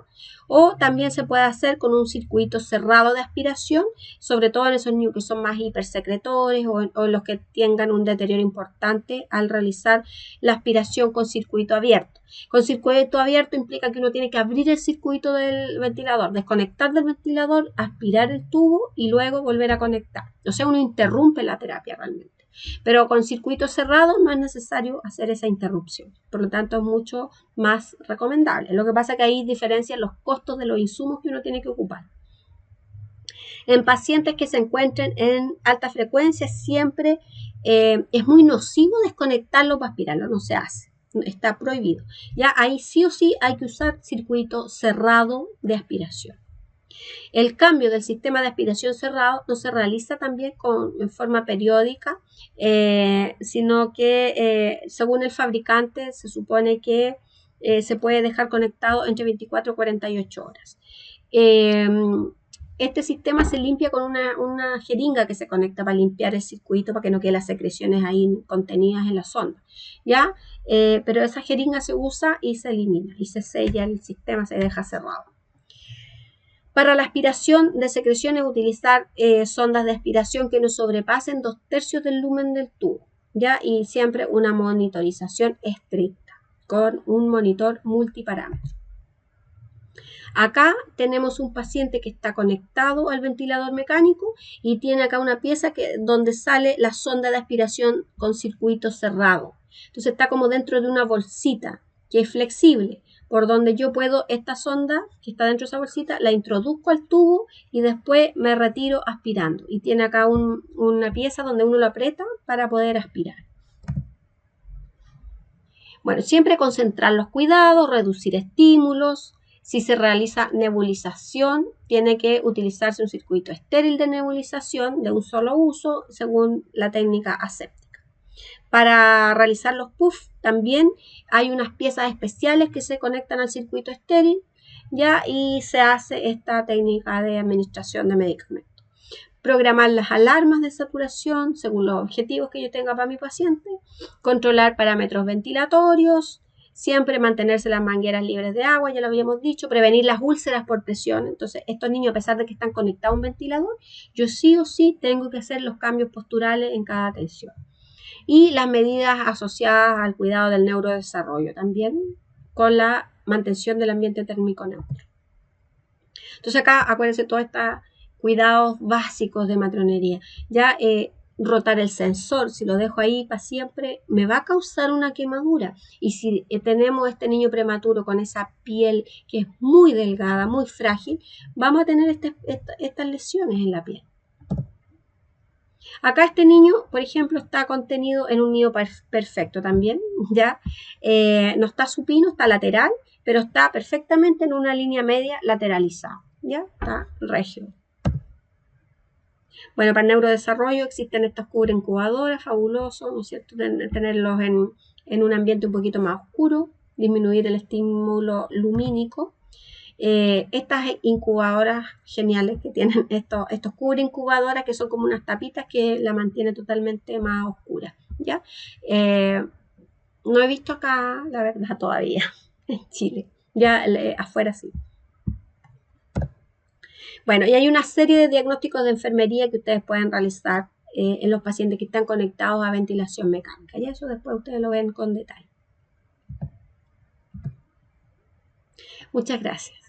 o también se puede hacer con un circuito cerrado de aspiración, sobre todo en esos niños que son más hipersecretores o los que tengan un deterioro importante al realizar la aspiración con circuito abierto. Con circuito abierto implica que uno tiene que abrir el circuito del ventilador, desconectar del ventilador, aspirar el tubo y luego volver a conectar. O sea, uno interrumpe la terapia realmente. Pero con circuito cerrado no es necesario hacer esa interrupción. Por lo tanto, es mucho más recomendable. Lo que pasa es que ahí diferencian los costos de los insumos que uno tiene que ocupar. En pacientes que se encuentren en alta frecuencia, siempre es muy nocivo desconectarlo para aspirarlo. No se hace. Está prohibido. Ya ahí sí o sí hay que usar circuito cerrado de aspiración. El cambio del sistema de aspiración cerrado no se realiza también en forma periódica, sino que según el fabricante se supone que se puede dejar conectado entre 24 y 48 horas. Este sistema se limpia con una jeringa que se conecta para limpiar el circuito para que no queden las secreciones ahí contenidas en la sonda, ¿ya? Pero esa jeringa se usa y se elimina y se sella el sistema, se deja cerrado. Para la aspiración de secreciones, utilizar sondas de aspiración que no sobrepasen 2/3 del lumen del tubo, ¿ya? Y siempre una monitorización estricta con un monitor multiparámetro. Acá tenemos un paciente que está conectado al ventilador mecánico y tiene acá una pieza donde sale la sonda de aspiración con circuito cerrado. Entonces está como dentro de una bolsita que es flexible, por donde yo puedo, esta sonda que está dentro de esa bolsita, la introduzco al tubo y después me retiro aspirando. Y tiene acá una pieza donde uno lo aprieta para poder aspirar. Bueno, siempre concentrar los cuidados, reducir estímulos. Si se realiza nebulización, tiene que utilizarse un circuito estéril de nebulización de un solo uso según la técnica aséptica. Para realizar los puffs también hay unas piezas especiales que se conectan al circuito estéril, ¿ya? Y se hace esta técnica de administración de medicamentos. Programar las alarmas de saturación según los objetivos que yo tenga para mi paciente, controlar parámetros ventilatorios, siempre mantenerse las mangueras libres de agua, ya lo habíamos dicho, prevenir las úlceras por presión. Entonces, estos niños, a pesar de que están conectados a un ventilador, yo sí o sí tengo que hacer los cambios posturales en cada atención. Y las medidas asociadas al cuidado del neurodesarrollo también, con la mantención del ambiente térmico neutro. Entonces acá, acuérdense, toda esta cuidados básicos de matronería. Ya rotar el sensor, si lo dejo ahí para siempre, me va a causar una quemadura. Y si tenemos este niño prematuro con esa piel que es muy delgada, muy frágil, vamos a tener estas lesiones en la piel. Acá este niño, por ejemplo, está contenido en un nido perfecto también, ¿ya? No está supino, está lateral, pero está perfectamente en una línea media lateralizada, ¿ya? Está regio. Bueno, para el neurodesarrollo existen estos cubreincubadoras, fabulosos, ¿no es cierto? Tenerlos en un ambiente un poquito más oscuro, disminuir el estímulo lumínico. Estas incubadoras geniales que tienen estos cubreincubadoras que son como unas tapitas que la mantiene totalmente más oscura, ¿ya? No he visto acá, la verdad, todavía, en Chile. Ya afuera sí. Bueno, y hay una serie de diagnósticos de enfermería que ustedes pueden realizar en los pacientes que están conectados a ventilación mecánica. Y eso después ustedes lo ven con detalle. Muchas gracias.